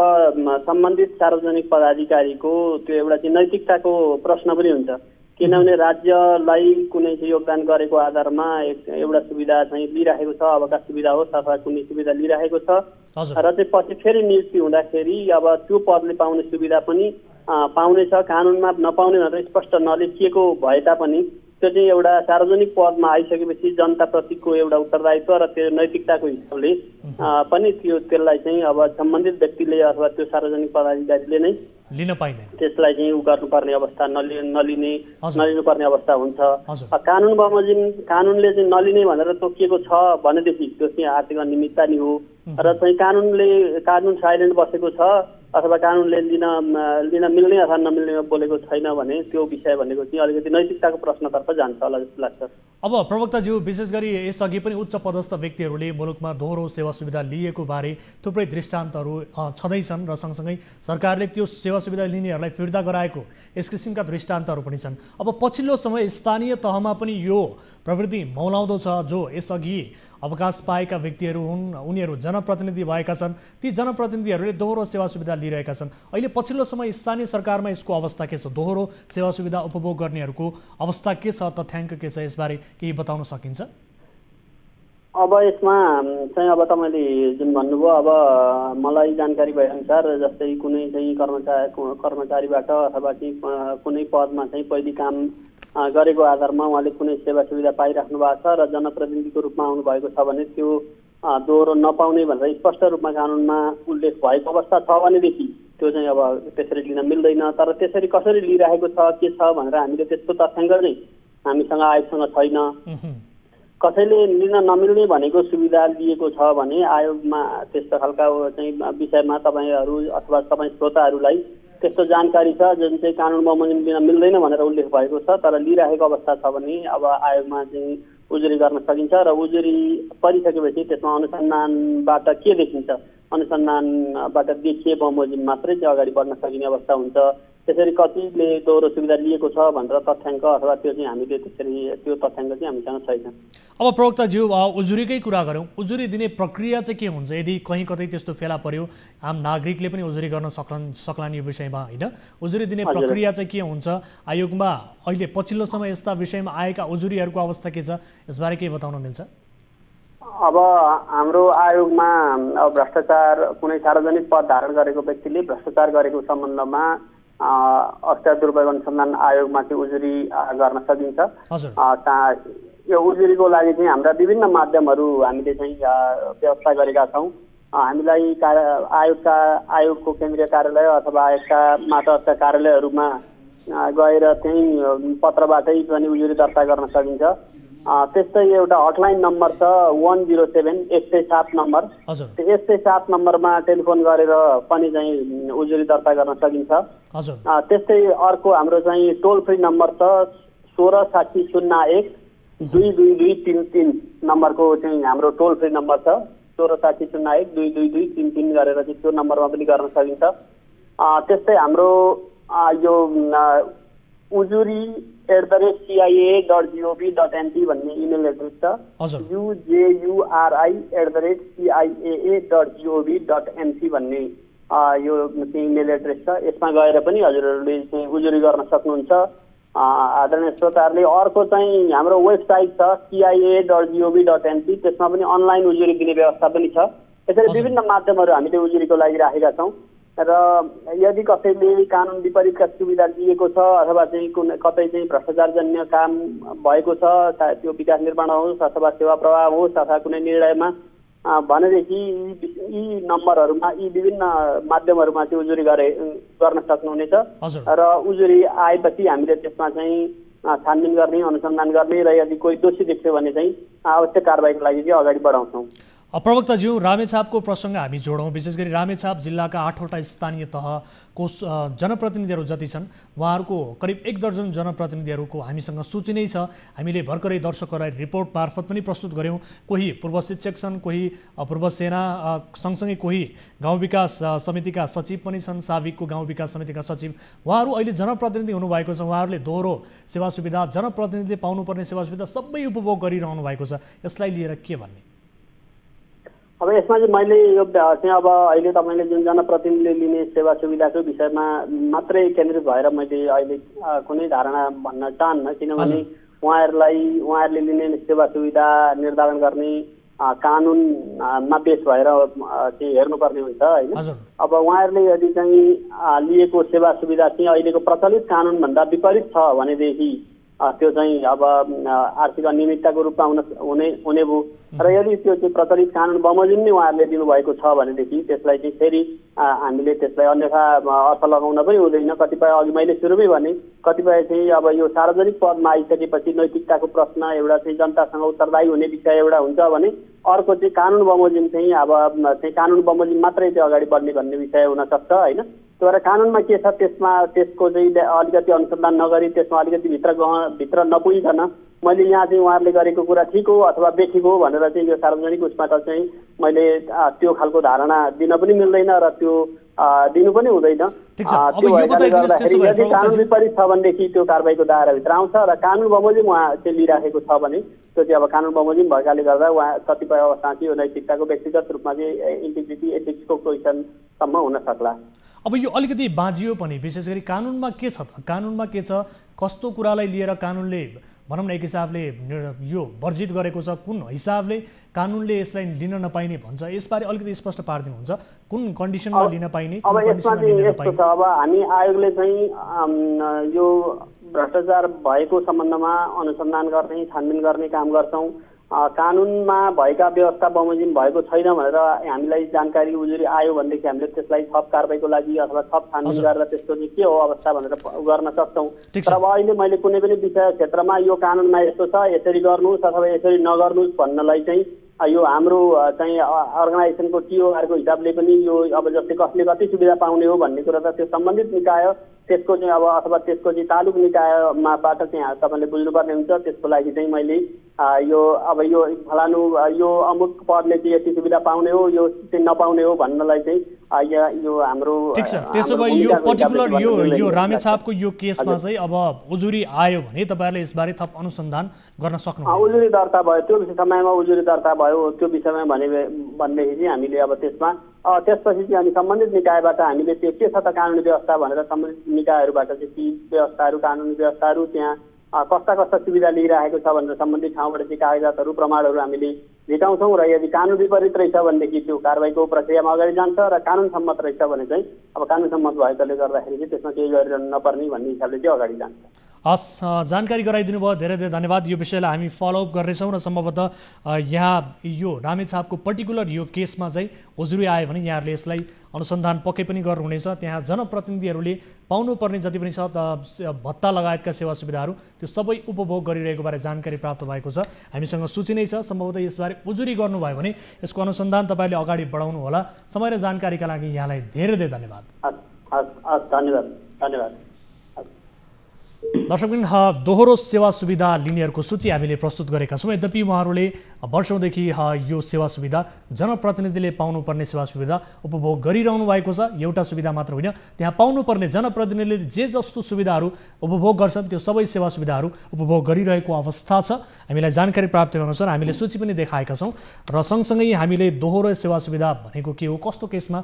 सम्बन्धित सार्वजनिक पदाधिकारीको त्यो एउटा चाहिँ नैतिकताको प्रश्न पनि हुन्छ। किनभने राज्यलाई कुनै चाहिँ योगदान गरेको आधारमा एउटा सुविधा चाहिँ लिइराखेको छ, अवकाश सुविधा होस् अथवा कुनै सुविधा लिइराखेको छ र चाहिँ पछि फेरि नियुक्ति हुँदाखेरि अब त्यो पदले पाउने सुविधा पनि पाउनेछ। कानुनमा नपाउने भनेर स्पष्ट नलेखिएको भए तापनि त्यो चाहिँ एउटा सार्वजनिक पदमा आइसकेपछि जनताप्रतिको एउटा उत्तरदायित्व र त्यो नैतिकताको हिसाबले पनि त्यसलाई चाहिँ अब सम्बन्धित व्यक्तिले अथवा त्यो सार्वजनिक पदाधिकारीले नै लिन पाइँदैन, त्यसलाई चाहिँ उ गर्नुपर्ने अवस्था नलिनुपर्ने अवस्था हुन्छ। हजुर। कानुन बमोजिम कानुनले चाहिँ नलिने भनेर तोकिएको छ भनेदेखि त्यो चाहिँ आर्थिक अनियमितता नि हो र चाहिँ कानुन साइलेन्ट बसेको छ अथवा कानुनले लिन मिल्ने अथवा नमिल्ने बोलेको छैन भने त्यो विषय भनेको चाहिँ अलिकति नैतिकताको प्रश्नतर्फ जान्छ होला जस्तो लाग्छ। अब प्रवक्ताज्यू, विशेष गरी यसअघि पनि उच्च पदस्थ व्यक्तिहरूले मुलुकमा दोहोरो सेवा सुविधा लिएको बारे थुप्रै दृष्टान्तहरू छँदैछन् र सँगसँगै सरकारले त्यो सेवा सुविधा लिनेहरूलाई फिर्ता गराएको यस किसिमका दृष्टान्तहरू पनि छन्। अब पछिल्लो समय स्थानीय तहमा पनि यो प्रवृत्ति मौलाउँदो छ। जो यसअघि अवकाश पाएका व्यक्तिहरू हुन्, उनीहरू जनप्रतिनिधि भएका छन्, ती जनप्रतिनिधिहरूले दोहोरो सेवा सुविधा लिइरहेका छन्। अहिले पछिल्लो समय स्थानीय सरकारमा यसको अवस्था के छ? दोहोरो सेवा सुविधा उपभोग गर्नेहरूको अवस्था के छ, तथ्याङ्क के छ, यसबारे केही बताउन सकिन्छ? अब यसमा चाहिँ अब तपाईँले जुन भन्नुभयो, अब मलाई जानकारी भएअनुसार जस्तै कुनै चाहिँ कर्मचारीबाट अथवा चाहिँ कुनै पदमा चाहिँ पहिले काम गरेको आधारमा उहाँले कुनै सेवा सुविधा पाइराख्नु भएको छ र जनप्रतिनिधिको रूपमा आउनुभएको छ भने त्यो दोहोरो नपाउने भनेर स्पष्ट रूपमा कानुनमा उल्लेख भएको अवस्था छ भनेदेखि त्यो चाहिँ अब त्यसरी लिन मिल्दैन। तर त्यसरी कसरी लिइरहेको छ, के छ भनेर हामीले त्यसको तथ्याङ्क चाहिँ हामीसँग आयोगसँग छैन। कसैले लिन नमिल्ने भनेको सुविधा लिएको छ भने आयोगमा त्यस्तो खालका चाहिँ विषयमा तपाईँहरू अथवा तपाईँ श्रोताहरूलाई त्यस्तो जानकारी छ जुन चाहिँ कानुन बमोजिम लिन मिल्दैन भनेर उल्लेख भएको छ तर लिइरहेको अवस्था छ भने अब आयोगमा चाहिँ उजुरी गर्न सकिन्छ र उजुरी परिसकेपछि त्यसमा अनुसन्धानबाट के देखिन्छ, अनुसन्धानबाट देखिए बमोजिम मात्रै चाहिँ अगाडि बढ्न सकिने अवस्था हुन्छ। त्यसरी कतिले दोहोरो सुविधा लिएको छ भनेर तथ्याङ्क अथवा त्यो चाहिँ हामीले त्यसरी त्यो तथ्याङ्क चाहिँ हामीसँग छैन। अब प्रवक्ताज्यू, उजुरीकै कुरा गरौँ। उजुरी दिने प्रक्रिया चाहिँ के हुन्छ? यदि कहीँ कतै त्यस्तो फेला पर्यो, आम नागरिकले पनि उजुरी गर्न सक्लान् यो विषयमा, होइन? उजुरी दिने प्रक्रिया चाहिँ के हुन्छ? आयोगमा अहिले पछिल्लो समय यस्ता विषयमा आएका उजुरीहरूको अवस्था के छ, यसबारे केही बताउन मिल्छ? अब हाम्रो आयोगमा भ्रष्टाचार, कुनै सार्वजनिक पद धारण गरेको व्यक्तिले भ्रष्टाचार गरेको सम्बन्धमा अष्ट दुर्व्यवहार अनुसन्धान आयोगमा चाहिँ उजुरी गर्न सकिन्छ। यो उजुरीको लागि चाहिँ हाम्रा विभिन्न माध्यमहरू हामीले चाहिँ व्यवस्था गरेका छौँ। हामीलाई आयोगको केन्द्रीय कार्यालय अथवा आयोगका मातहतका कार्यालयहरूमा गएर चाहिँ पत्रबाटै पनि उजुरी दर्ता गर्न सकिन्छ। त्यस्तै एउटा हटलाइन नम्बर छ 107 107 नम्बर। त्यो 107 नम्बरमा टेलिफोन गरेर पनि चाहिँ उजुरी दर्ता गर्न सकिन्छ। त्यस्तै अर्को हाम्रो चाहिँ टोल फ्री नम्बर छ 166001 22233 नम्बरको चाहिँ हाम्रो टोल फ्री नम्बर छ 166001 22233 गरेर चाहिँ त्यो नम्बरमा पनि गर्न सकिन्छ। त्यस्तै हाम्रो यो उजुरी @cia.gov.np भन्ने इमेल एड्रेस छ। ujuri@cia.gov.np भन्ने यो इमेल एड्रेस छ। यसमा गएर पनि हजुरहरूले चाहिँ उजुरी गर्न सक्नुहुन्छ आदरणीय श्रोताहरूले। अर्को चाहिँ हाम्रो वेबसाइट छ cia.gov.np, त्यसमा पनि अनलाइन उजुरी दिने व्यवस्था पनि छ। यसरी विभिन्न माध्यमहरू हामीले उजुरीको लागि राखेका छौँ र यदि कसैले कानुन विपरीतका सुविधा दिएको छ अथवा चाहिँ कतै चाहिँ भ्रष्टाचारजन्य काम भएको छ, त्यो विकास निर्माण होस् अथवा सेवा प्रवाह होस् अथवा कुनै निर्णयमा भनेदेखि यी नम्बरहरूमा यी विभिन्न माध्यमहरूमा चाहिँ उजुरी गर्न सक्नुहुनेछ र उजुरी आएपछि हामीले त्यसमा चाहिँ छानबिन गर्ने, अनुसन्धान गर्ने र यदि कोही दोषी देख्यो भने चाहिँ आवश्यक कारबाहीको लागि चाहिँ अगाडि बढाउँछौँ। प्रवक्ताज्यू, रामेछापको प्रसङ्ग हामी जोडौँ। विशेष गरी रामेछाप जिल्लाका 8वटा स्थानीय तहको जनप्रतिनिधिहरू जति छन् उहाँहरूको करिब 1 दर्जन जनप्रतिनिधिहरूको हामीसँग सूची नै छ। हामीले भर्खरै दर्शकहरूलाई रिपोर्ट मार्फत पनि प्रस्तुत गऱ्यौँ। कोही पूर्व शिक्षक छन्, कोही पूर्व सेना, सँगसँगै कोही गाउँ विकास समितिका सचिव पनि छन्, साविकको गाउँ विकास समितिका सचिव। उहाँहरू अहिले जनप्रतिनिधि हुनुभएको छ। उहाँहरूले दोहोरो सेवा सुविधा, जनप्रतिनिधिले पाउनुपर्ने सेवा सुविधा सबै उपभोग गरिरहनु भएको छ। यसलाई लिएर के भन्ने? अब यसमा चाहिँ मैले यो चाहिँ अब अहिले तपाईँले जुन जनप्रतिनिधिले लिने सेवा सुविधाको विषयमा मात्रै केन्द्रित भएर मैले अहिले कुनै धारणा भन्न चाहन्न, किनभने उहाँहरूले लिने सेवा सुविधा निर्धारण गर्ने कानुनमा पेश भएर चाहिँ हेर्नुपर्ने हुन्छ, होइन? अब उहाँहरूले यदि चाहिँ लिएको सेवा सुविधा चाहिँ अहिलेको प्रचलित कानुनभन्दा विपरीत छ भनेदेखि त्यो चाहिँ अब आर्थिक अनियमितताको रूपमा हुने भयो र यदि त्यो चाहिँ प्रचलित कानुन बमोजिम नै उहाँहरूले दिनुभएको छ भनेदेखि त्यसलाई चाहिँ फेरि हामीले त्यसलाई अन्यथा अर्थ लगाउन पनि हुँदैन। कतिपय अघि मैले सुरुमै भने कतिपय चाहिँ अब यो सार्वजनिक पदमा आइसकेपछि नैतिकताको प्रश्न एउटा चाहिँ जनतासँग उत्तरदायी हुने विषय एउटा हुन्छ भने अर्को चाहिँ कानुन बमोजिम चाहिँ अब चाहिँ कानुन बमोजिम मात्रै चाहिँ अगाडि बढ्ने भन्ने विषय हुनसक्छ होइन। त्यो भएर कानुनमा के छ त्यसमा त्यसको चाहिँ अलिकति अनुसन्धान नगरी त्यसमा अलिकति भित्र नपुगिकन मैले यहाँ चाहिँ उहाँहरूले गरेको कुरा ठिक हो अथवा बेठिक हो भनेर चाहिँ यो सार्वजनिक उसबाट चाहिँ मैले त्यो खालको धारणा दिन पनि मिल्दैन र त्यो दिनु पनि हुँदैन। त्यो भएकाले गर्दाखेरि यदि कानुन विपरीत छ भनेदेखि त्यो कारबाहीको दायराभित्र आउँछ र कानुन बमोजिम उहाँ चाहिँ लिइराखेको छ भने त्यो चाहिँ अब कानुन बमोजिम भएकाले गर्दा उहाँ कतिपय अवस्था चाहिँ यो नैतिकताको व्यक्तिगत रूपमा चाहिँ इन्टिग्रिटी एथिक्सको क्वेसनसम्म हुन सक्ला। अब यो अलिकति बाँझियो पनि विशेष गरी कानुनमा के छ त कानुनमा के छ कस्तो कुरालाई लिएर कानुनले भनौँ न एक हिसाबले यो वर्जित गरेको छ कुन हिसाबले कानुनले यसलाई लिन नपाइने भन्छ यसबारे अलिकति स्पष्ट पारिदिनुहुन्छ कुन कन्डिसनमा लिन पाइने अब यसमा चाहिँ यस्तो छ अब हामी आयोगले चाहिँ यो भ्रष्टाचार भएको सम्बन्धमा अनुसन्धान गर्ने छानबिन गर्ने काम गर्छौँ। कानुनमा भएका व्यवस्था बमोजिम भएको छैन भनेर हामीलाई जानकारी उजुरी आयो भनेदेखि हामीले त्यसलाई थप कारबाहीको लागि अथवा थप छानबिन गरेर त्यसको चाहिँ के हो अवस्था भनेर गर्न सक्छौँ। तर अब अहिले मैले कुनै पनि विषय क्षेत्रमा यो कानुनमा यस्तो छ यसरी गर्नुहोस् अथवा यसरी नगर्नुहोस् भन्नलाई चाहिँ यो हाम्रो चाहिँ अर्गनाइजेसनको टिओआरको हिसाबले पनि यो अब जस्तै कसले कति सुविधा पाउने हो भन्ने कुरा त त्यो सम्बन्धित निकाय त्यसको चाहिँ अब अथवा त्यसको चाहिँ तालुक निकायमाबाट चाहिँ तपाईँले बुझ्नुपर्ने हुन्छ। त्यसको लागि चाहिँ मैले यो अब यो फलानु यो अमुक पदले चाहिँ यति सुविधा पाउने हो यो चाहिँ नपाउने हो भन्नलाई चाहिँ यो हाम्रो ठिक छ। त्यसो भए यो पर्टिकुलर यो रामेछापको यो केसमा चाहिँ अब उजुरी आयो भने तपाईँहरूले यसबारे थप अनुसन्धान गर्न सक्नुहुन्छ। उजुरी दर्ता भयो त्यो समयमा उजुरी दर्ता भयो त्यो विषयमा भनेदेखि चाहिँ हामीले अब त्यसमा त्यसपछि चाहिँ अनि सम्बन्धित निकायबाट हामीले त्यो के छ त कानुनी व्यवस्था भनेर सम्बन्धित निकायहरूबाट चाहिँ ती व्यवस्थाहरू कानुनी व्यवस्थाहरू त्यहाँ कस्ता कस्ता सुविधा लिइरहेको छ भनेर सम्बन्धित ठाउँबाट चाहिँ कागजातहरू प्रमाणहरू हामीले भेटाउँछौँ र यदि कानुन विपरीत रहेछ भनेदेखि त्यो कारबाहीको प्रक्रियामा अगाडि जान्छ र कानुन सम्मत रहेछ भने चाहिँ अब कानुन सम्मत भएकोले गर्दाखेरि चाहिँ त्यसमा केही गरिरहनु नपर्ने भन्ने हिसाबले चाहिँ अगाडि जान्छ। हस् जानकारी गराइदिनु भयो धेरै धेरै धन्यवाद। यो विषयलाई हामी फलोअप गर्नेछौँ र सम्भवतः यहाँ यो रामेछापको पर्टिकुलर यो केसमा चाहिँ उजुरी आयो भने यहाँहरूले यसलाई अनुसन्धान पक्कै पनि गर्नुहुनेछ। त्यहाँ जनप्रतिनिधिहरूले पाउनुपर्ने जति पनि छ भत्ता लगायतका सेवा सुविधाहरू त्यो सबै उपभोग गरिरहेको बारे जानकारी प्राप्त भएको छ। हामीसँग सूची नै छ। सम्भवतः यसबारे उजुरी गर्नुभयो भने यसको अनुसन्धान तपाईँले अगाडि बढाउनु होला। समय र जानकारीका लागि यहाँलाई धेरै धेरै धन्यवाद। धन्यवाद। दर्शकबिन दोहोरो सेवा सुविधा लिनेहरूको सूची हामीले प्रस्तुत गरेका छौँ। यद्यपि उहाँहरूले वर्षौँदेखि यो सेवा सुविधा जनप्रतिनिधिले पाउनुपर्ने सेवा सुविधा उपभोग गरिरहनु भएको छ। एउटा सुविधा मात्र होइन त्यहाँ पाउनुपर्ने जनप्रतिनिधिले जे जस्तो सुविधाहरू उपभोग गर्छन् त्यो सबै सेवा सुविधाहरू उपभोग गरिरहेको अवस्था छ। हामीलाई जानकारी प्राप्त अनुसार हामीले सूची पनि देखाएका छौँ र सँगसँगै हामीले दोहोरो सेवा सुविधा भनेको के हो कस्तो केसमा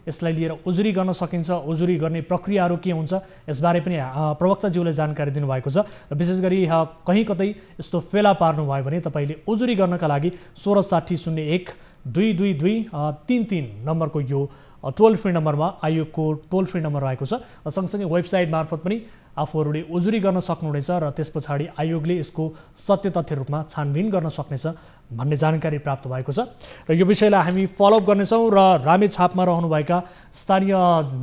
यसलाई लिएर उजुरी गर्न सकिन्छ उजुरी गर्ने प्रक्रियाहरू के हुन्छ यसबारे पनि प्रवक्ताज्यूले जानकारी दिनुभएको छ। र विशेष गरी कहीँ कतै यस्तो फेला पार्नुभयो भने तपाईँले उजुरी गर्नका लागि 1660-1-222-33 नम्बरको यो टोल फ्री नम्बरमा आयोगको टोल फ्री नम्बर रहेको छ र सँगसँगै वेबसाइट मार्फत पनि आफूहरूले उजुरी गर्न सक्नुहुनेछ र त्यस पछाडि आयोगले यसको सत्य तथ्य रूपमा छानबिन गर्न सक्नेछ भन्ने जानकारी प्राप्त भएको छ। र यो विषयलाई हामी फलोअप गर्नेछौँ र रामेछापमा रहनुभएका स्थानीय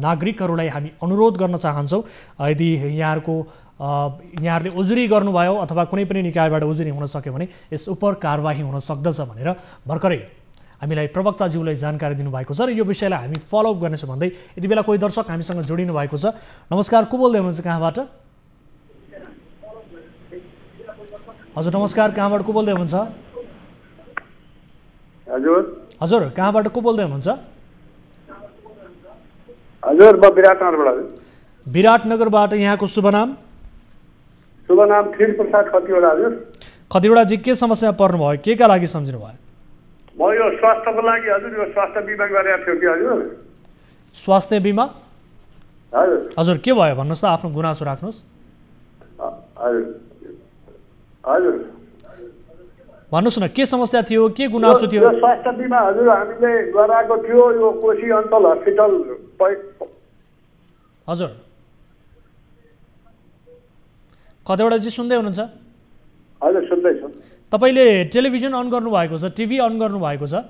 नागरिकहरूलाई हामी अनुरोध गर्न चाहन्छौँ यदि यहाँहरूले उजुरी गर्नुभयो अथवा कुनै पनि निकायबाट उजुरी हुन सक्यो भने यस उप कारबाही हुन सक्दछ भनेर भर्खरै हामीलाई प्रवक्ताज्यूले जानकारी दिनुभएको छ र यो विषयलाई हामी फलोअप गर्नेछौँ भन्दै यति बेला कोही दर्शक हामीसँग जोडिनु भएको छ। नमस्कार, को बोल्दै हुनुहुन्छ कहाँबाट? हजुर नमस्कार, कहाँबाट को बोल्दै हुनुहुन्छ? हजुर कहाँबाट को बोल्दै हुनुहुन्छ? हजुर म विराटनगरबाट। विराटनगरबाट। यहाँको शुभ नाम? शुभ नाम खिरप्रसाद खतिवडा। हजुर खतिवडाजी के समस्यामा पर्नुभयो के का लागि सम्झिनु भयो? म यो स्वास्थ्यको लागि हजुर यो स्वास्थ्य बिमा गरेको थियो कि हजुर। स्वास्थ्य बिमा? हजुर हजुर के भयो भन्नुहोस् त आफ्नो गुनासो राख्नुहोस्। हजुर हजुर भन्नुहोस् न के समस्या थियो के गुनासो थियो? स्वास्थ्य बिमा हजुर हामीले गराएको थियो यो कोशी अञ्चल हस्पिटल। हजुर कतिवटाजी सुन्दै हुनुहुन्छ? हजुर सुन्दैछु। तपाईँले टेलिभिजन अन गर्नुभएको छ, टिभी अन गर्नुभएको छ?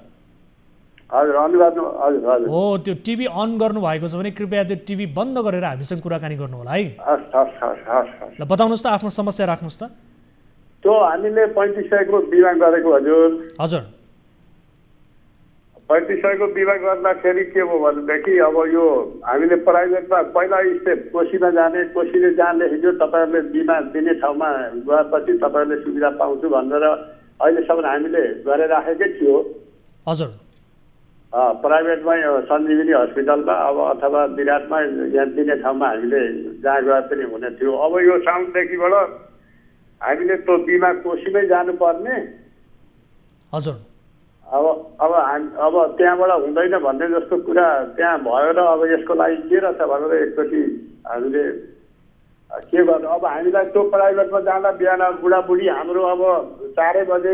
हजुर अन गर्नु हजुर हजुर हो, त्यो टिभी अन गर्नुभएको छ भने कृपया त्यो टिभी बन्द गरेर हामीसँग कुराकानी गर्नु होला है। हस् हस् हस् हस् हस् ल बताउनुहोस् त, आफ्नो समस्या राख्नुहोस् त। त्यो हामीले 3500 को बिमा गरेको हजुर। हजुर 3500 को बिमा गर्दाखेरि के भयो भनेदेखि अब यो हामीले प्राइभेटमा पहिला स्टेप कोसीमा जाने, कोसीले जहाँ लेखिदियो तपाईँहरूले बिमा दिने ठाउँमा गएपछि तपाईँहरूले सुविधा पाउँछु भनेर अहिलेसम्म हामीले गरेर राखेकै थियो। हजुर प्राइभेटमै सञ्जीवनी हस्पिटलमा अब अथवा विराटमा यहाँ दिने ठाउँमा हामीले जहाँ गए पनि हुने थियो। अब यो साउनदेखिबाट हामीले त्यो बिमा कोसीमै जानुपर्ने। हजुर अब त्यहाँबाट हुँदैन भन्ने जस्तो कुरा त्यहाँ भयो र अब यसको लागि के रहेछ भनेर एकचोटि हामीले के गर्नु। अब हामीलाई त्यो प्राइभेटमा जाँदा बिहान बुढाबुढी हाम्रो अब 4 बजे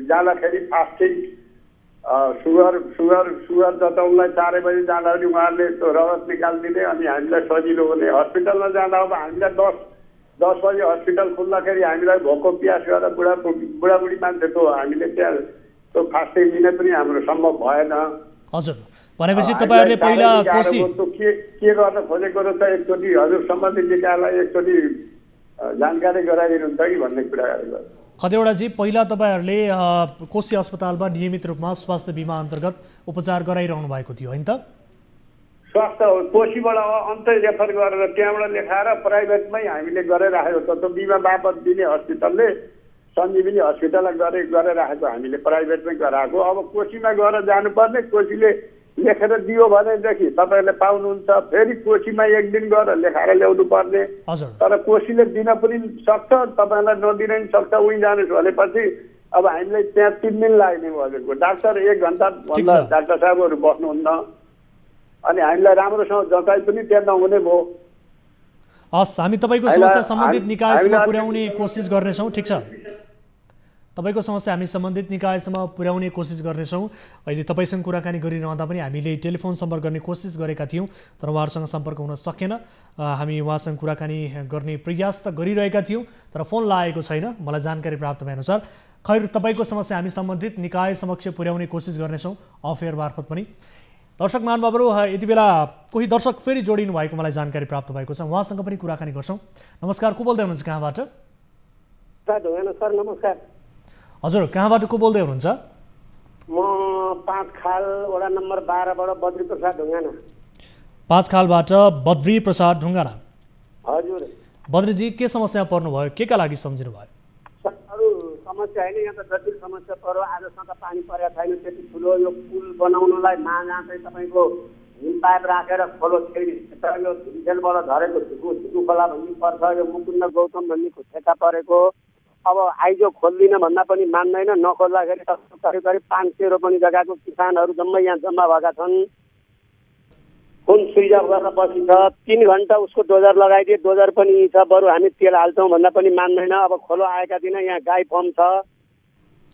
जाँदाखेरि फास्टिङ सुगर जताउनलाई 4 बजे जाँदा पनि उहाँहरूले त्यो रगत निकालिदिने अनि हामीलाई सजिलो हुने। हस्पिटलमा जाँदा अब हामीलाई 10 बजे हस्पिटल खुल्दाखेरि हामीलाई भोको प्यास गरेर बुढाबुढी मान्छे त्यो हामीले त्यहाँ त्यो फास्टिङ लिने पनि हाम्रो सम्भव भएन। हजुर भनेपछि तपाईँहरूले पहिला कोसी के गर्न खोजेको रहेछ एकचोटि हजुर सम्बन्धित निकायलाई एकचोटि जानकारी गराइदिनुहुन्छ कि भन्ने कुरा गरेको। खदेवडाजी, पहिला तपाईँहरूले कोशी अस्पतालमा नियमित रूपमा स्वास्थ्य बिमा अन्तर्गत उपचार गराइरहनु भएको थियो होइन त? स्वास्थ्य कोशीबाट अन्तै रेफर गरेर त्यहाँबाट लेखाएर प्राइभेटमै हामीले गरेर राखेको छ। त्यो बिमा बापत दिने हस्पिटलले सञ्जीवनी हस्पिटललाई गरेर राखेको हामीले प्राइभेटमै गराएको। अब कोशीमा गएर जानुपर्ने, कोशीले लेखेर दियो भनेदेखि तपाईँहरूले पाउनुहुन्छ। फेरि कोशीमा एक दिन गएर लेखाएर ल्याउनु पर्ने। तर कोशीले दिन पनि सक्छ, तपाईँलाई नदिन पनि सक्छ। उहीँ जानुहोस् भनेपछि अब हामीलाई त्यहाँ 3 दिन लाग्ने भयो। डाक्टर 1 घन्टा भन्दा डाक्टर साहबहरू बस्नुहुन्न अनि हामीलाई राम्रोसँग जताइ पनि त्यहाँ नहुने भयो। हस्, हामी तपाईँको समस्या सम्बन्धित निकायसम्म पुर्याउने कोसिस गर्नेछौँ। ठिक छ, तपाईँको समस्या हामी सम्बन्धित निकायसम्म पुर्याउने कोसिस गर्नेछौँ। अहिले तपाईँसँग कुराकानी गरिरहँदा पनि हामीले टेलिफोन सम्पर्क गर्ने कोसिस गरेका थियौँ तर उहाँहरूसँग सम्पर्क हुन सकेन। हामी उहाँसँग कुराकानी गर्ने प्रयास त गरिरहेका थियौँ तर फोन लागेको छैन। मलाई जानकारी प्राप्त भएअनुसार खैर तपाईँको समस्या हामी सम्बन्धित निकाय समक्ष पुर्याउने कोसिस गर्नेछौँ अफ एयर मार्फत पनि। दर्शक महानुभावहरू, यति बेला कोही दर्शक फेरि जोडिनु भएको मलाई जानकारी प्राप्त भएको छ, उहाँसँग पनि कुराकानी गर्छौँ। नमस्कार, को बोल्दै हुनुहुन्छ, कहाँबाट? सर नमस्कार। हजुर, कहाँबाट को बोल्दै हुनुहुन्छ? म 5 खाल वडा नम्बर 12बाट बद्री प्रसाद ढुङ्गाना। 5 खालबाट बद्री प्रसाद ढुङ्गाना। हजुर बद्रीजी, के समस्या पर्नुभयो, के का लागि सम्झिनु भयो? अरू समस्या होइन, यहाँ त जटिल समस्या पर्यो। आजसम्म त पानी परेको छैन त्यति ठुलो। यो पुल बनाउनलाई जहाँ चाहिँ तपाईँको हिल पाइप राखेर खोलो फेरि यो जेलबाट झरेको झुकु खोला भन्ने पर्छ। यो मुकुन्द गौतम भन्ने ठेक्का परेको। अब आइजो खोल्दिन भन्दा पनि मान्दैन। नखोल्दाखेरि करिब करिब 500 रोपनी जग्गाको किसानहरू जम्मै यहाँ जम्मा भएका छन्। कुन स्विच अफ गरेर बसी छ। 3 घन्टा उसको डोजर लगाइदिए, डोजर पनि छ, बरु हामी तेल हाल्छौँ भन्दा पनि मान्दैन। अब खोलो आएका दिन यहाँ गाई फर्म छ,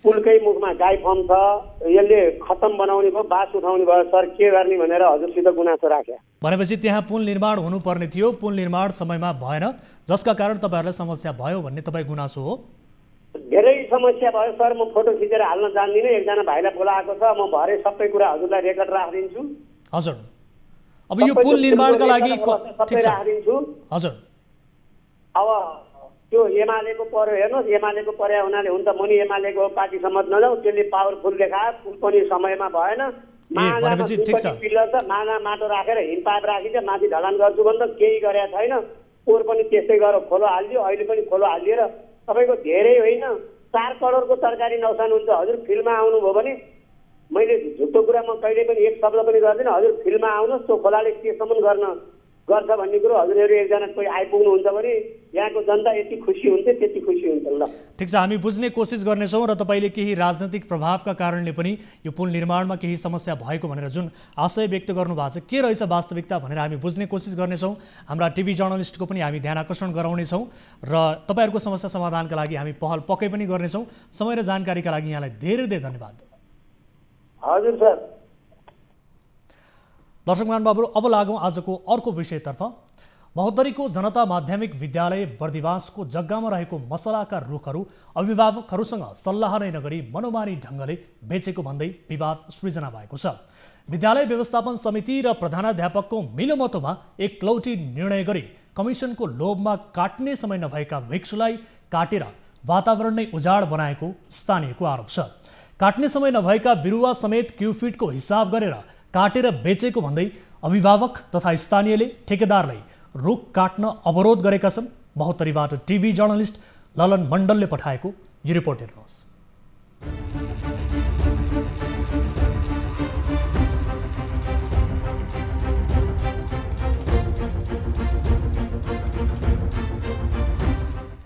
पुलकै मुखमा गाई फर्म छ। यसले खत्तम बनाउने भयो, बास उठाउने भयो। सर के गर्ने भनेर हजुरसित गुनासो राखे। भनेपछि त्यहाँ पुल निर्माण हुनुपर्ने थियो, पुल निर्माण समयमा भएन, जसका कारण तपाईँहरूलाई समस्या भयो भन्ने तपाईँ गुनासो हो? धेरै समस्या भयो सर। म फोटो खिचेर हाल्न जान्दिनँ। एकजना भाइलाई बोलाएको छ, म भरे सबै कुरा हजुरलाई रेकर्ड राखिदिन्छु। हजुर, अब यो पुल निर्माणका लागि सबै राखिदिन्छु। हजुर, अब त्यो एमालेको पर्यो, हेर्नुहोस् एमालेको पर्या हुनाले हुन्छ। म नि एमालेको पार्टी सम्मत नजाउँ, त्यसले पावरफुल देखायो। पुल पनि समयमा भएन। पिल्लर छ, माना माटो राखेर हिमपाइप राखिन्छ, माथि ढलान गर्छु भन्दा केही गरेका छैन। पोहोर पनि त्यस्तै गरेर खोलो हालिदियो, अहिले पनि खोलो हालिदिएर तपाईँको धेरै होइन 4 करोडको तरकारी नउसानुहुन्छ। हजुर फिल्डमा आउनुभयो भने मैले झुटो कुरा म कहिले पनि एक शब्द पनि गर्दिनँ। हजुर फिल्डमा आउनुहोस्, त्यो खोलाले केसम्म गर्छ भन्ने कुरो हजुरहरू एकजना कोही आइपुग्नुहुन्छ भने यहाँको जनता यति खुसी हुन्छ, त्यति खुसी हुन्छ। ल ठिक छ, हामी बुझ्ने कोसिस गर्नेछौँ र तपाईँले केही राजनैतिक प्रभावका कारणले पनि यो पुल निर्माणमा केही समस्या भएको भनेर जुन आशय व्यक्त गर्नुभएको छ, के रहेछ वास्तविकता भनेर हामी बुझ्ने कोसिस गर्नेछौँ। हाम्रा टिभी जर्नलिस्टको पनि हामी ध्यान आकर्षण गराउनेछौँ र तपाईँहरूको समस्या समाधानका लागि हामी पहल पक्कै पनि गर्नेछौँ। समय र जानकारीका लागि यहाँलाई धेरै धेरै धन्यवाद। हजुर सर। दर्शक महानुभावहरू, अब लागौँ आजको अर्को विषयतर्फ। महोत्तरीको जनता माध्यमिक विद्यालय बर्दिवासको जग्गामा रहेको मसलाका रुखहरू अभिभावकहरूसँग सल्लाह नै नगरी मनोमानी ढङ्गले बेचेको भन्दै विवाद सृजना भएको छ। विद्यालय व्यवस्थापन समिति र प्रधानाध्यापकको मिलोमतोमा एकलौटी निर्णय गरी कमिसनको लोभमा काट्ने समय नभएका वृक्षलाई काटेर वातावरण नै उजाड बनाएको स्थानीयको आरोप छ। काट्ने समय नभएका बिरुवा समेत क्युफिटको हिसाब गरेर काटेर बेचेको भन्दै अभिभावक तथा स्थानीयले ठेकेदारलाई रुख काट्न अवरोध गरेका छन्। महोत्तरीबाट टिभी जर्नलिस्ट ललन मण्डलले पठाएको यो रिपोर्ट हेर्नुहोस्।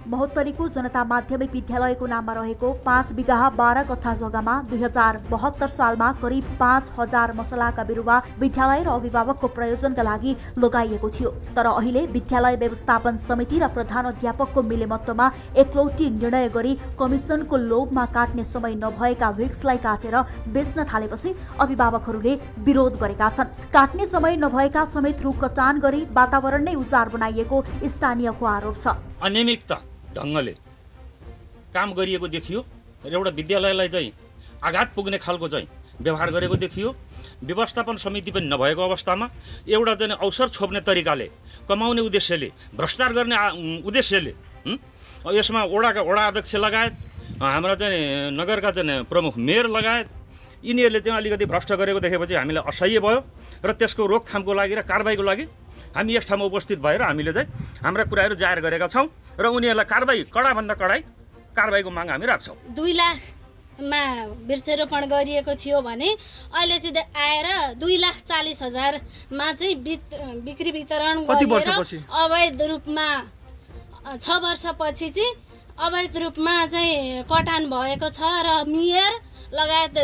महोत्तरीको जनता माध्यमिक विद्यालयको नाममा रहेको 5 बिघा 12 कट्ठा जग्गामा 2072 सालमा करिब 5000 मसलाका बिरुवा विद्यालय र अभिभावकको प्रयोजनका लागि लगाइएको थियो। तर अहिले विद्यालय व्यवस्थापन समिति र प्रधानाध्यापकको मिलेमत्वमा एकलौटी निर्णय गरी कमिसनको लोभमा काट्ने समय नभएका वृक्षलाई काटेर बेच्न थालेपछि अभिभावकहरूले विरोध गरेका छन्। काट्ने समय नभएका समेत रुख कटान गरी वातावरण नै उजाड बनाइएको स्थानीयको आरोप छ। अनियमितता ढङ्गले काम गरिएको देखियो र एउटा विद्यालयलाई चाहिँ आघात पुग्ने खालको चाहिँ व्यवहार गरेको देखियो। व्यवस्थापन समिति पनि नभएको अवस्थामा एउटा चाहिँ अवसर छोप्ने तरिकाले कमाउने उद्देश्यले भ्रष्टाचार गर्ने उद्देश्यले यसमा वडा अध्यक्ष लगायत हाम्रा चाहिँ नगरका चाहिँ प्रमुख मेयर लगायत यिनीहरूले चाहिँ अलिकति भ्रष्ट गरेको देखेपछि हामीलाई असह्य भयो र त्यसको रोकथामको लागि र कारबाहीको लागि हामी यस ठाउँमा उपस्थित भएर हामीले चाहिँ हाम्रा कुराहरू जाहेर गरेका छौँ र उनीहरूलाई कारबाही कडाभन्दा कडाई कारबाहीको माग हामी राख्छौँ। 2 लाखमा वृक्षारोपण गरिएको थियो भने अहिले चाहिँ आएर 2,40,000मा चाहिँ बिक्री वितरण गरेर अवैध रूपमा 6 वर्षपछि चाहिँ अवैध रूपमा चाहिँ कटान भएको छ र मेयर लगायत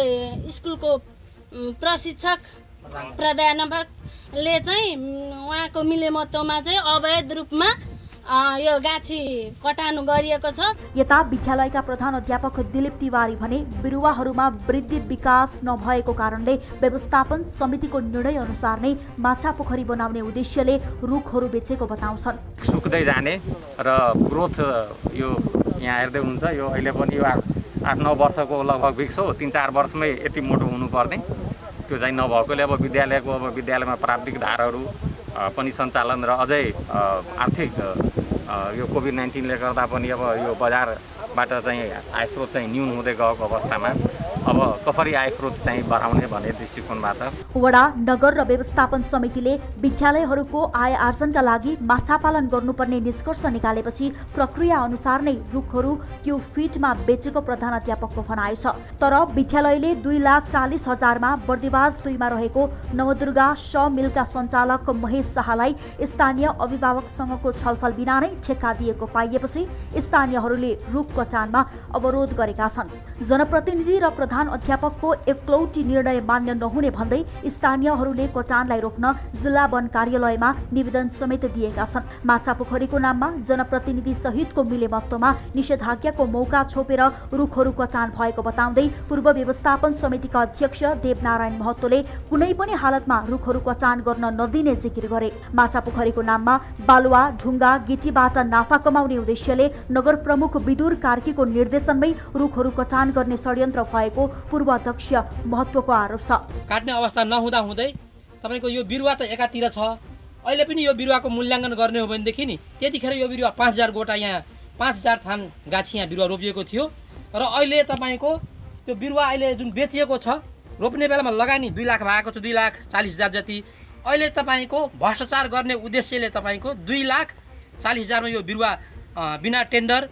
स्कुलको प्रशिक्षक प्रधानाध्यापकले चाहिँ उहाँको मिलेमतोमा चाहिँ अवैध रूपमा यो गाछी कटान गरिएको छ। यता विद्यालयका प्रधान अध्यापक दिलीप तिवारी भने बिरुवाहरूमा वृद्धि विकास नभएको कारणले व्यवस्थापन समितिको निर्णय अनुसार नै माछा पोखरी बनाउने उद्देश्यले रुखहरू बेचेको बताउँछन्। सुक्दै जाने र ग्रोथ यो यहाँ हेर्दै हुन्छ यो अहिले पनि यो 8-9 वर्षको लगभग वृक्ष हो। 3-4 वर्षमै यति मोटो हुनुपर्ने त्यो चाहिँ नभएकोले अब विद्यालयमा प्राविधिक धारहरू पनि सञ्चालन र अझै आर्थिक यो कोभिड-19ले गर्दा पनि अब यो बजारबाट चाहिँ आयस्रोत चाहिँ न्यून हुँदै गएको अवस्थामा अब कसरी आयस्रोत चाहिँ बढाउने भन्ने दृष्टिकोणबाट वडा नगर र व्यवस्थापन समितिले विद्यालयहरूको आय आर्जनका लागि माछा पालन गर्नुपर्ने निष्कर्ष निकालेपछि प्रक्रिया अनुसार नै रुखहरू क्यू फिटमा बेचेको प्रधानाध्यापकको भनाइ छ। तर विद्यालयले 2,40,000मा बर्दिवास 2 मा रहेको नवदुर्गा स मिलका सञ्चालक महेश शाहलाई स्थानीय अभिभावकसँगको छलफल बिना नै ठेक्का दिएको पाइएपछि स्थानीयहरूले रुख कटानमा अवरोध गरेका छन्। जनप्रतिनिधि र प्रधान अध्यापकको एकलौटी निर्णय मान्य नहुने भन्दै स्थानीयहरूले कटानलाई रोक्न जिल्ला वन कार्यालयमा निवेदन समेत दिएका छन्। माछा पोखरीको नाममा जनप्रतिनिधि सहितको मिलेमत्वमा निषेधाज्ञाको मौका छोपेर रुखहरू कटान भएको बताउँदै पूर्व व्यवस्थापन समितिका अध्यक्ष देवनारायण महतोले कुनै पनि हालतमा रुखहरू कटान गर्न नदिने जिकिर गरे। माछा पोखरीको नाममा बालुवा ढुङ्गा गिटीबाट नाफा कमाउने उद्देश्यले नगर प्रमुख विदुर कार्कीको निर्देशनमै रुखहरू कटान गर्ने षड्यन्त्र भएको पूर्व अध्यक्ष महत्वको आरोप छ। काट्ने अवस्था नहुँदा हुँदै तपाईको यो बिरुवा त एकातिर छ। अहिले पनि यो बिरुवाको मूल्याङ्कन गर्ने हो भनेदेखि नि त्यतिखेर यो बिरुवा 5000 गोटा यहाँ 5000 थान गाछी यहाँ बिरुवा रोपिएको थियो र अहिले तपाईको त्यो बिरुवा अहिले जुन बेचिएको छ रोप्ने बेलामा लगानी 2 लाख भएको छ 2,40,000 जति। अहिले तपाईको भ्रष्टाचार गर्ने उद्देश्यले तपाईको 2,40,000मा यो बिरुवा बिना टेन्डर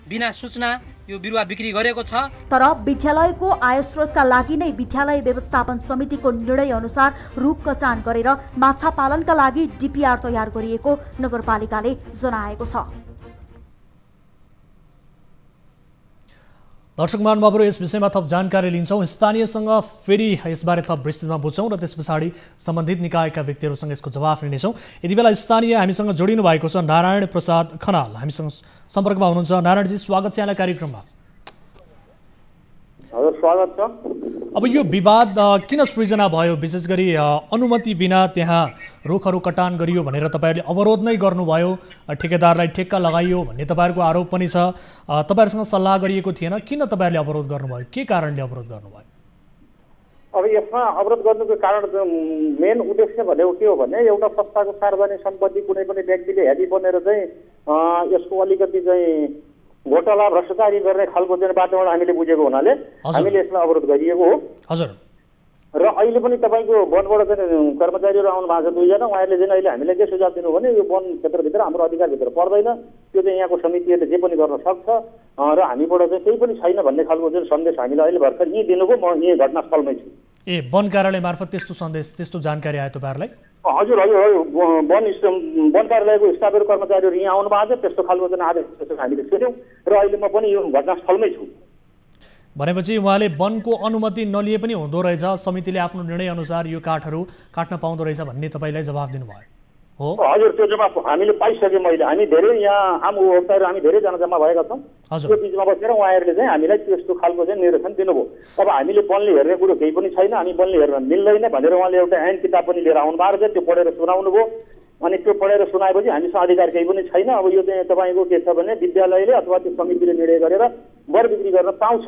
बिना सूचना यो बिरुवा बिक्री गरेको छ। तर विद्यालयको आय स्रोतका लागि नै विद्यालय व्यवस्थापन समितिको निर्णय अनुसार रुख कटान गरेर माछा पालनका लागि डिपिआर तयार गरिएको नगरपालिकाले जनाएको छ। दर्शक महानुभावहरू यस विषयमा थप जानकारी लिन्छौँ। स्थानीयसँग फेरि यसबारे थप विस्तृतमा बुझ्छौँ र त्यस पछाडि सम्बन्धित निकायका व्यक्तिहरूसँग यसको जवाफ लिनेछौँ। यति बेला स्थानीय हामीसँग जोडिनु भएको छ नारायण प्रसाद खनाल हामीसँग सम्पर्कमा हुनुहुन्छ। नारायणजी स्वागत छ यहाँलाई कार्यक्रममा। हजुर हजुर स्वागत छ। अब यो विवाद किन सृजना भयो? विशेष गरी अनुमति बिना त्यहाँ रुखहरू कटान गरियो भनेर तपाईँहरूले अवरोध नै गर्नुभयो, ठेकेदारलाई ठेक्का लगाइयो भन्ने तपाईँहरूको आरोप पनि छ। तपाईँहरूसँग सल्लाह गरिएको थिएन, किन तपाईँहरूले अवरोध गर्नुभयो? के कारणले अवरोध गर्नुभयो? अब यसमा अवरोध गर्नुको कारण मेन उद्देश्य भनेको के हो भने एउटा संस्थाको सार्वजनिक सम्पत्ति कुनै पनि व्यक्तिले हेदी बनेर चाहिँ यसको अलिकति चाहिँ घोटाला भ्रष्टाचारी गर्ने खालको चाहिँ वातावरण हामीले बुझेको हुनाले हामीले यसमा अवरोध गरिएको हो। हजुर। र अहिले पनि तपाईँको वनबाट चाहिँ कर्मचारीहरू आउनु भएको छ 2 जना। उहाँहरूले चाहिँ अहिले हामीलाई के सुझाव दिनु भने यो वन क्षेत्रभित्र हाम्रो अधिकारभित्र पर्दैन, त्यो चाहिँ यहाँको समितिले जे पनि गर्न सक्छ र हामीबाट चाहिँ केही पनि छैन भन्ने खालको चाहिँ सन्देश हामीले अहिले भर्खर यहीँ दिनुभयो। म यहीँ घटनास्थलमै छु। वन कार्यालय मार्फत त्यस्तो सन्देश, त्यस्तो जानकारी आयो तपाईँहरूलाई? हजुर हजुर, वन कार्यालयको स्टाफहरू कर्मचारीहरू यहाँ आउनु भएको छ, त्यस्तो खालको चाहिँ आदेश हामीले सुन्यौँ र अहिले म पनि यो घटनास्थलमै छु। भनेपछि उहाँले वनको अनुमति नलिए पनि हुँदो रहेछ, समितिले आफ्नो निर्णय अनुसार यो काठहरू काट्न पाउँदो रहेछ भन्ने तपाईँलाई जवाफ दिनुभयो हो? हजुर, त्यो जवाफ हामीले पाइसक्यौँ। मैले हामी धेरै यहाँ आम उपभोक्ताहरू हामी धेरैजना जम्मा भएका छौँ। त्यो बिचमा बसेर उहाँहरूले चाहिँ हामीलाई त्यस्तो खालको चाहिँ निर्देशन दिनुभयो। अब हामीले वनले हेर्ने कुरो केही पनि छैन, हामी वनले हेर्न मिल्दैन भनेर उहाँले एउटा ऐन किताब पनि लिएर आउनु भएको छ, त्यो पढेर सुनाउनु भयो। अनि त्यो पढेर सुनाएपछि हामीसँग अधिकार केही पनि छैन। अब यो चाहिँ तपाईँको के छ भने विद्यालयले अथवा त्यो समितिले निर्णय गरेर बर बिक्री गर्न पाउँछ।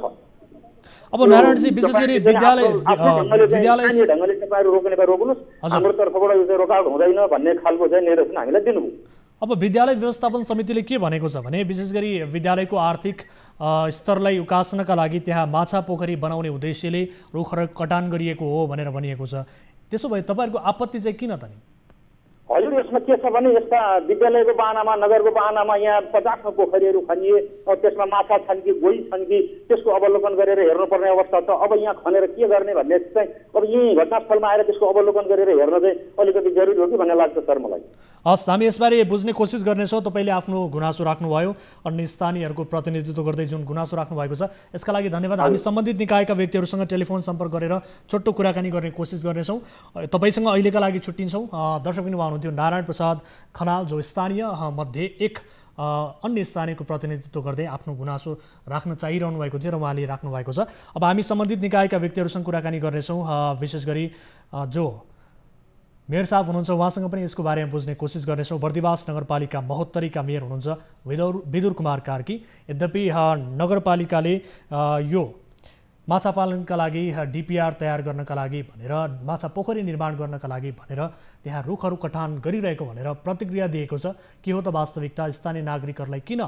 अब नारायणजी विशेष गरी विद्यालय ढङ्गले तपाईँहरू रोक्ने भए रोक्नुहोस्, हाम्रो तर्फबाट यो चाहिँ रोकावट हुँदैन भन्ने खालको चाहिँ निर्देशन हामीलाई दिनुभयो। अब विद्यालय व्यवस्थापन समितिले के भनेको छ भने विशेष गरी विद्यालयको आर्थिक स्तरलाई उकास्नका लागि त्यहाँ माछा पोखरी बनाउने उद्देश्यले रुखहरू कटान गरिएको हो भनेर भनिएको छ। त्यसो भए तपाईँहरूको आपत्ति चाहिँ किन त नि? हजुर, यसमा के छ भने यस्ता विद्यालयको बाहनामा नगरको बाहनामा यहाँ 50 पोखरीहरू खनिए, त्यसमा माछा छन् कि गोही छन् कि त्यसको अवलोकन गरेर हेर्नुपर्ने अवस्था छ। अब यहाँ खनेर के गर्ने भन्ने चाहिँ अब यहीँ घटनास्थलमा आएर त्यसको अवलोकन गरेर हेर्न चाहिँ अलिकति जरुरी हो कि भन्ने लाग्छ सर मलाई। हस्, हामी यसबारे बुझ्ने कोसिस गर्नेछौँ। तपाईँले आफ्नो गुनासो राख्नुभयो, अन्य स्थानीयहरूको प्रतिनिधित्व गर्दै जुन गुनासो राख्नुभएको छ यसका लागि धन्यवाद। हामी सम्बन्धित निकायका व्यक्तिहरूसँग टेलिफोन सम्पर्क गरेर छोटो कुराकानी गर्ने कोसिस गर्नेछौँ। तपाईँसँग अहिलेका लागि छुट्टिन्छौँ। दर्शक पनि हुनुहुन्थ्यो नारायण प्रसाद खनाल, जो स्थानीय मध्ये एक अन्य स्थानीयको प्रतिनिधित्व गर्दै आफ्नो गुनासो राख्न चाहिरहनु भएको थियो र उहाँले राख्नु भएको छ। अब हामी सम्बन्धित निकायका व्यक्तिहरूसँग कुराकानी गर्नेछौँ। विशेष गरी जो मेयर साहब हुनुहुन्छ उहाँसँग पनि यसको बारेमा बुझ्ने कोसिस गर्नेछौँ। बर्दिवास नगरपालिका महोत्तरीका मेयर हुनुहुन्छ विदुर कुमार कार्की। यद्यपि नगरपालिकाले यो माछा पालनका लागि डिपिआर तयार गर्नका लागि भनेर, माछा पोखरी निर्माण गर्नका लागि भनेर त्यहाँ रुखहरू कटान गरिरहेको भनेर प्रतिक्रिया दिएको छ। के हो त वास्तविकता? स्थानीय नागरिकहरूलाई किन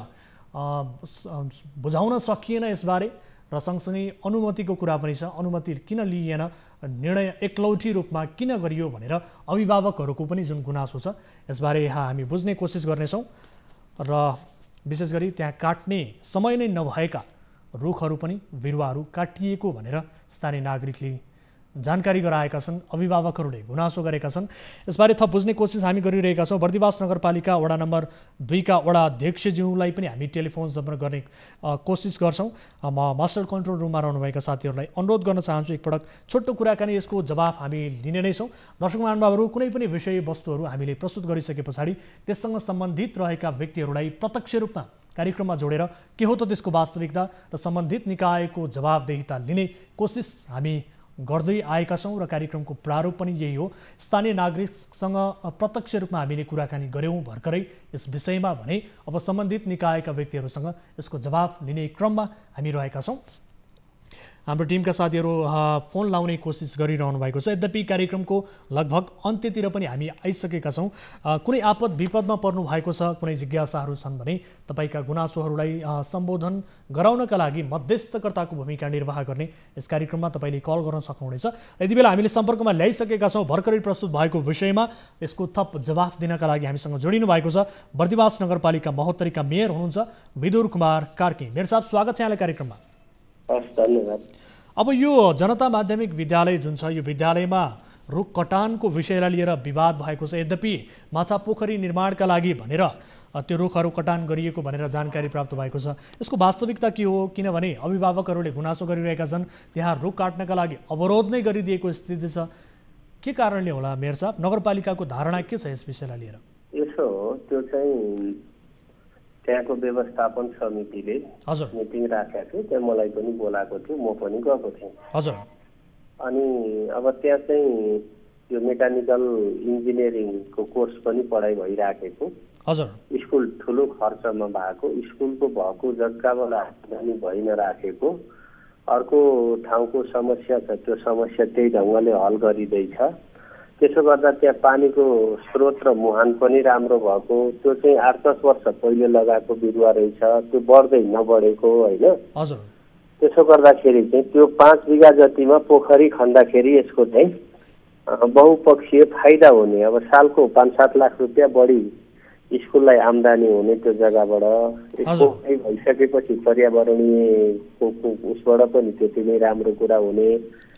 बुझाउन सकिएन यसबारे? र सँगसँगै अनुमतिको कुरा पनि छ, अनुमति किन लिइएन, निर्णय एकलौटी रूपमा किन गरियो भनेर अभिभावकहरूको पनि जुन गुनासो छ यसबारे हामी बुझ्ने कोसिस गर्नेछौँ। र विशेष गरी त्यहाँ काट्ने समय नै नभएका रुखहरू पनि बिरुवाहरू काटिएको भनेर स्थानीय नागरिकले जानकारी गराएका छन्, अभिभावकहरूले गुनासो गरेका छन्। यसबारे थप बुझ्ने कोसिस हामी गरिरहेका छौँ। बर्दिवास नगरपालिका वडा नम्बर 2 का वडा अध्यक्षज्यूलाई पनि हामी टेलिफोन सम्पर्क गर्ने कोसिस गर्छौँ। म मास्टर कन्ट्रोल रुममा रहनुभएका साथीहरूलाई अनुरोध गर्न चाहन्छु एकपटक छोटो कुराकानी, यसको जवाफ हामी लिने नै छौँ। दर्शक महानुभावहरू, कुनै पनि विषयवस्तुहरू हामीले प्रस्तुत गरिसके पछाडि त्यससँग सम्बन्धित रहेका व्यक्तिहरूलाई प्रत्यक्ष रूपमा कार्यक्रममा जोडेर के हो त त्यसको वास्तविकता र सम्बन्धित निकायको जवाबदेहिता लिने कोसिस हामी गर्दै आएका छौँ र कार्यक्रमको प्रारूप पनि यही हो। स्थानीय नागरिकसँग प्रत्यक्ष रूपमा हामीले कुराकानी गऱ्यौँ भर्खरै यस विषयमा भने अब सम्बन्धित निकायका व्यक्तिहरूसँग यसको जवाफ लिने क्रममा हामी रहेका छौँ। हाम्रो टिमका साथीहरू फोन लाउने कोसिस गरिरहनु भएको छ। यद्यपि कार्यक्रमको लगभग अन्त्यतिर पनि हामी आइसकेका छौँ। कुनै आपद विपदमा पर्नु भएको छ, कुनै जिज्ञासाहरू छन् भने तपाईँका गुनासोहरूलाई सम्बोधन गराउनका लागि मध्यस्थकर्ताको भूमिका निर्वाह गर्ने यस कार्यक्रममा तपाईँले कल गर्न सक्नुहुनेछ। यति बेला हामीले सम्पर्कमा ल्याइसकेका छौँ भर्खरै प्रस्तुत भएको विषयमा यसको थप जवाफ दिनका लागि हामीसँग जोडिनु भएको छ बर्दिवास नगरपालिका महोत्तरीका मेयर हुनुहुन्छ विदुर कुमार कार्की। मेयर साहब, स्वागत छ यहाँलाई कार्यक्रममा। धन्यवाद। अब यो जनता माध्यमिक विद्यालय जुन छ यो विद्यालयमा रुख कटानको विषयलाई लिएर विवाद भएको छ। यद्यपि माछा पोखरी निर्माणका लागि भनेर त्यो रुखहरू कटान गरिएको भनेर जानकारी प्राप्त भएको छ। यसको वास्तविकता के हो? किनभने अभिभावकहरूले गुनासो गरिरहेका छन् त्यहाँ रुख काट्नका लागि अवरोध नै गरिदिएको स्थिति छ। के कारणले होला मेयर साहब? नगरपालिकाको धारणा के छ यस विषयलाई लिएर? यसो त्यो चाहिँ त्यहाँको व्यवस्थापन समितिले मिटिङ राखेको थियो, त्यहाँ मलाई पनि बोलाएको थियो, म पनि गएको थिएँ। हजुर। अनि अब त्यहाँ चाहिँ यो मेकानिकल इन्जिनियरिङको कोर्स पनि पढाइ भइराखेको। हजुर। स्कुल ठुलो खर्चमा भएको, स्कुलको भएको जग्गाबाट आम्दानी भइ नराखेको, अर्को ठाउँको समस्या छ, त्यो समस्या त्यही ढङ्गले हल गरिँदैछ। त्यसो गर्दा त्यहाँ पानीको स्रोत र मुहान पनि राम्रो भएको, त्यो चाहिँ 8-10 वर्ष पहिले लगाएको बिरुवा रहेछ, त्यो बढ्दै नबढेको होइन। हजुर। त्यसो गर्दाखेरि चाहिँ त्यो 5 बिघा जतिमा पोखरी खन्दाखेरि यसको चाहिँ बहुपक्षीय फाइदा हुने, अब सालको 5-7 लाख रुपियाँ बढी स्कुललाई आम्दानी हुने त्यो जग्गाबाट। यसको भइसकेपछि पर्यावरणीय उसबाट पनि त्यति नै राम्रो कुरा हुने।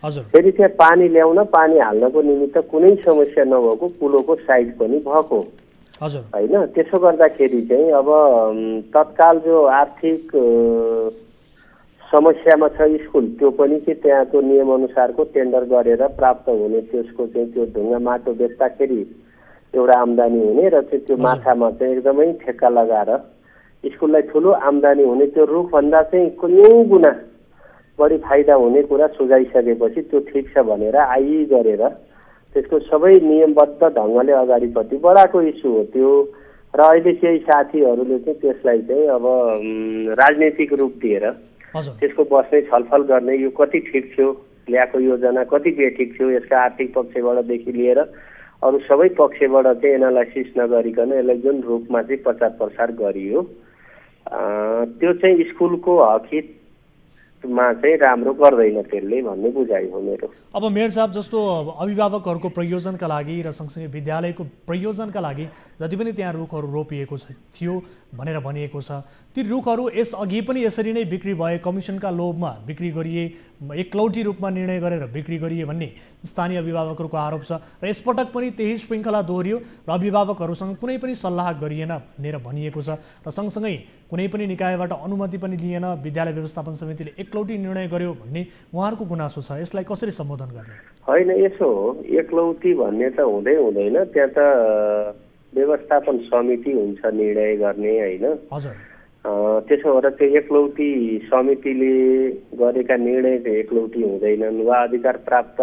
फेरि त्यहाँ पानी ल्याउन, पानी हाल्नको निमित्त कुनै समस्या नभएको कुलोको साइड पनि भएको होइन। त्यसो गर्दाखेरि चाहिँ अब तत्काल जो आर्थिक समस्यामा छ स्कुल, त्यो पनि कि त्यहाँको नियमअनुसारको टेन्डर गरेर प्राप्त हुने, त्यसको चाहिँ त्यो ढुङ्गा माटो बेच्दाखेरि एउटा आम्दानी हुने र चाहिँ त्यो माछामा चाहिँ एकदमै ठेक्का लगाएर स्कुललाई ठुलो आम्दानी हुने, त्यो रुखभन्दा चाहिँ कयौँ गुणा बढी फाइदा हुने कुरा सुझाइसकेपछि त्यो ठिक छ भनेर आइ गरेर त्यसको सबै नियमबद्ध ढङ्गले अगाडिपट्टि बढाएको इस्यु हो त्यो। र अहिले केही साथीहरूले चाहिँ त्यसलाई चाहिँ अब राजनैतिक रूप दिएर त्यसको बस्ने छलफल गर्ने, यो कति ठिक थियो, ल्याएको योजना कति बेठिक थियो, यसका आर्थिक पक्षबाटदेखि लिएर अरू सबै पक्षबाट चाहिँ एनालाइसिस नगरिकन यसलाई जुन रूपमा चाहिँ प्रचार प्रसार गरियो त्यो चाहिँ स्कुलको हकितमा चाहिँ राम्रो गर्दैन त्यसले भन्ने बुझाइ हो मेरो। अब मेयर साहब, जस्तो अभिभावकहरूको प्रयोजनका लागि र सँगसँगै विद्यालयको प्रयोजनका लागि जति पनि त्यहाँ रुखहरू रोपिएको थियो भनेर भनिएको छ, ती रुखहरू यसअघि पनि यसरी नै बिक्री भए, कमिसनका लोभमा बिक्री गरिए, एकलौटी रूपमा निर्णय गरेर बिक्री गरिए भन्ने स्थानीय अभिभावकहरूको आरोप छ र यसपटक पनि त्यही श्रृङ्खला दोहोरियो र अभिभावकहरूसँग कुनै पनि सल्लाह गरिएन भनेर भनिएको छ र सँगसँगै कुनै पनि निकायबाट अनुमति पनि लिएन, विद्यालय व्यवस्थापन समितिले एकलौटी निर्णय गर्यो भन्ने उहाँहरूको गुनासो छ। यसलाई कसरी सम्बोधन गर्ने? होइन, यसो एकलौटी भन्ने त हुँदैन, त्यहाँ त व्यवस्थापन समिति हुन्छ निर्णय गर्ने होइन। त्यसो भएर त्यो एकलौटी समितिले गरेका निर्णय चाहिँ एकलौटी हुँदैनन्, वा अधिकार प्राप्त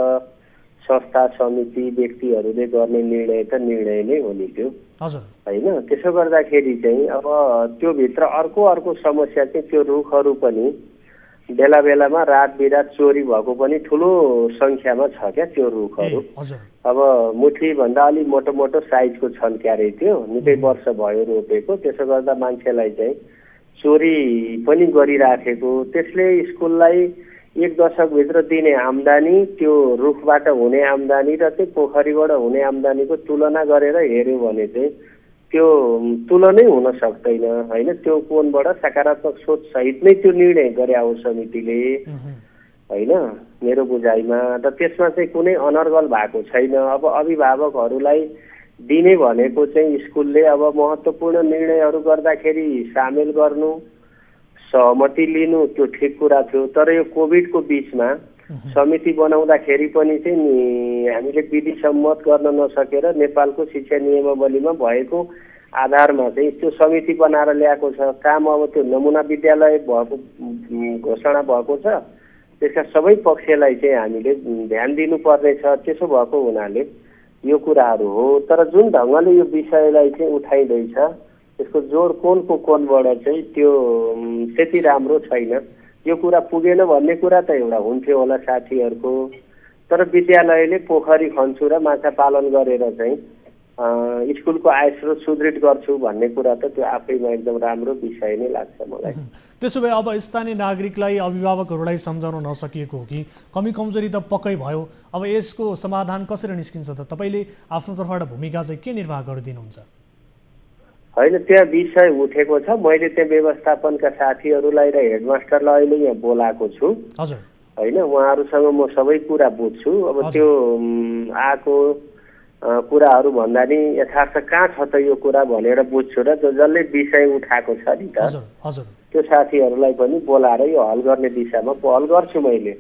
संस्था समिति व्यक्तिहरूले गर्ने निर्णय त निर्णय नै हो नि त्यो होइन। त्यसो गर्दाखेरि चाहिँ अब त्यो भित्र अर्को समस्या चाहिँ त्यो रुखहरू पनि बेला बेलामा रात बिरात चोरी भएको पनि ठुलो सङ्ख्यामा छ क्या त्यो रुखहरू। अब मुठीभन्दा अलि मोटो मोटो साइजको छन् क्यारे, त्यो निकै वर्ष भयो रोपेको, त्यसो गर्दा मान्छेलाई चाहिँ चोरी पनि गरिराखेको, त्यसले स्कुललाई 1 दशकभित्र दिने आम्दानी, त्यो रुखबाट हुने आम्दानी र चाहिँ पोखरीबाट हुने आम्दानीको तुलना गरेर हेऱ्यो भने चाहिँ त्यो तुलनै हुन सक्दैन होइन। त्यो कोणबाट सकारात्मक सोच सहित नै त्यो निर्णय गरे हो समितिले होइन मेरो बुझाइमा। र त्यसमा चाहिँ कुनै अनर्गल भएको छैन। अब अभिभावकहरूलाई दिने भनेको चाहिँ स्कुलले अब महत्त्वपूर्ण निर्णयहरू गर्दाखेरि सामेल गर्नु, सहमति लिनु, त्यो ठिक कुरा थियो। तर यो कोभिडको बिचमा समिति बनाउँदाखेरि पनि चाहिँ नि हामीले विधि सम्मत गर्न नसकेर नेपालको शिक्षा नियमावलीमा भएको आधारमा चाहिँ त्यो समिति बनाएर ल्याएको छ। काम अब त्यो नमुना विद्यालय भएको घोषणा भएको छ, त्यसका सबै पक्षलाई चाहिँ हामीले ध्यान दिनुपर्ने छ। त्यसो भएको हुनाले यो कुराहरू हो। तर जुन ढङ्गले यो विषयलाई चाहिँ उठाइँदैछ त्यसको जोड कोणको कोणबाट चाहिँ त्यो त्यति राम्रो छैन। यो कुरा पुगेन भन्ने कुरा त एउटा हुन्थ्यो होला साथीहरूको, तर विद्यालयले पोखरी खन्छु र माछा पालन गरेर चाहिँ स्कुलको आय स्रोत सुदृढ गर्छु भन्ने कुरा त त्यो आफैमा एकदम राम्रो विषय नै लाग्छ मलाई। त्यसो भए अब स्थानीय नागरिकलाई, अभिभावकहरूलाई सम्झाउन नसकिएको हो कि कमी कमजोरी त पक्कै भयो, अब यसको समाधान कसरी निस्किन्छ त? तपाईँले आफ्नो तर्फबाट भूमिका चाहिँ के निर्वाह गरिदिनुहुन्छ? होइन, त्यहाँ विषय उठेको छ। मैले त्यहाँ व्यवस्थापनका साथीहरूलाई र हेडमास्टरलाई अहिले यहाँ बोलाएको छु होइन। उहाँहरूसँग म सबै कुरा बुझ्छु। अब त्यो आएको कुराहरू भन्दा नि यथार्थ कहाँ छ त यो कुरा भनेर बुझ्छु र जसले विषय उठाएको छ नि त त्यो साथीहरूलाई पनि बोलाएर यो हल गर्ने दिशामा पहल गर्छु मैले।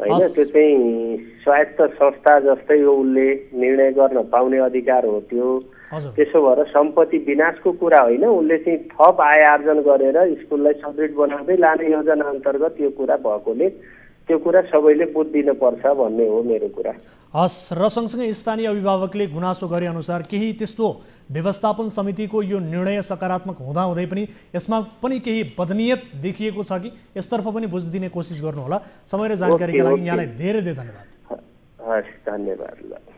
होइन। त्यो चाहिँ स्वायत्त संस्था जस्तै हो, उसले निर्णय गर्न पाउने अधिकार हो त्यो। त्यसो भएर सम्पत्ति विनाशको कुरा होइन, उसले चाहिँ थप आय आर्जन गरेर स्कुललाई सुदृढ बनाउँदै लाने योजना अन्तर्गत यो कुरा भएकोले त्यो कुरा सबैले बुझिदिनुपर्छ भन्ने हो मेरो कुरा। हस्, र सँगसँगै स्थानीय अभिभावकले गुनासो गरे अनुसार केही त्यस्तो व्यवस्थापन समितिको यो निर्णय सकारात्मक हुँदाहुँदै पनि यसमा पनि केही बदनियत देखिएको छ कि यसतर्फ पनि बुझिदिने कोसिस गर्नुहोला। समय र जानकारीका लागि यहाँलाई धेरै धेरै धन्यवाद। हस्, धन्यवाद।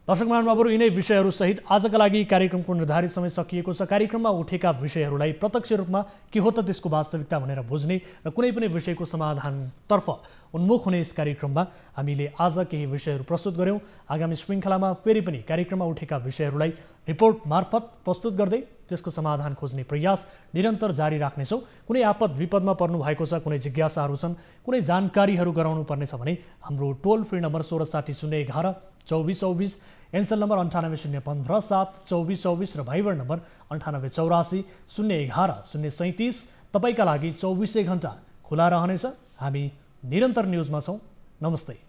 दर्शक महानुभावहरू, यिनै विषयहरूसहित आजका लागि कार्यक्रमको निर्धारित समय सकिएको छ। कार्यक्रममा उठेका विषयहरूलाई प्रत्यक्ष रूपमा के हो त त्यसको वास्तविकता भनेर बुझ्ने र कुनै पनि विषयको समाधानतर्फ उन्मुख हुने यस कार्यक्रममा हामीले आज केही विषयहरू प्रस्तुत गऱ्यौँ। आगामी श्रृङ्खलामा फेरि पनि कार्यक्रममा उठेका विषयहरूलाई रिपोर्ट मार्फत प्रस्तुत गर्दै त्यसको समाधान खोज्ने प्रयास निरन्तर जारी राख्नेछौँ। कुनै आपद विपदमा पर्नु भएको छ, कुनै जिज्ञासाहरू छन्, कुनै जानकारीहरू गराउनु पर्नेछ भने हाम्रो टोल फ्री नम्बर 1660 011 2424, एनसेल नम्बर 980157 2424 र भाइबर नम्बर 9884 011 037 तपाईँका लागि 24 घण्टा खुला रहनेछ। हामी निरन्तर न्युजमा छौँ। नमस्ते।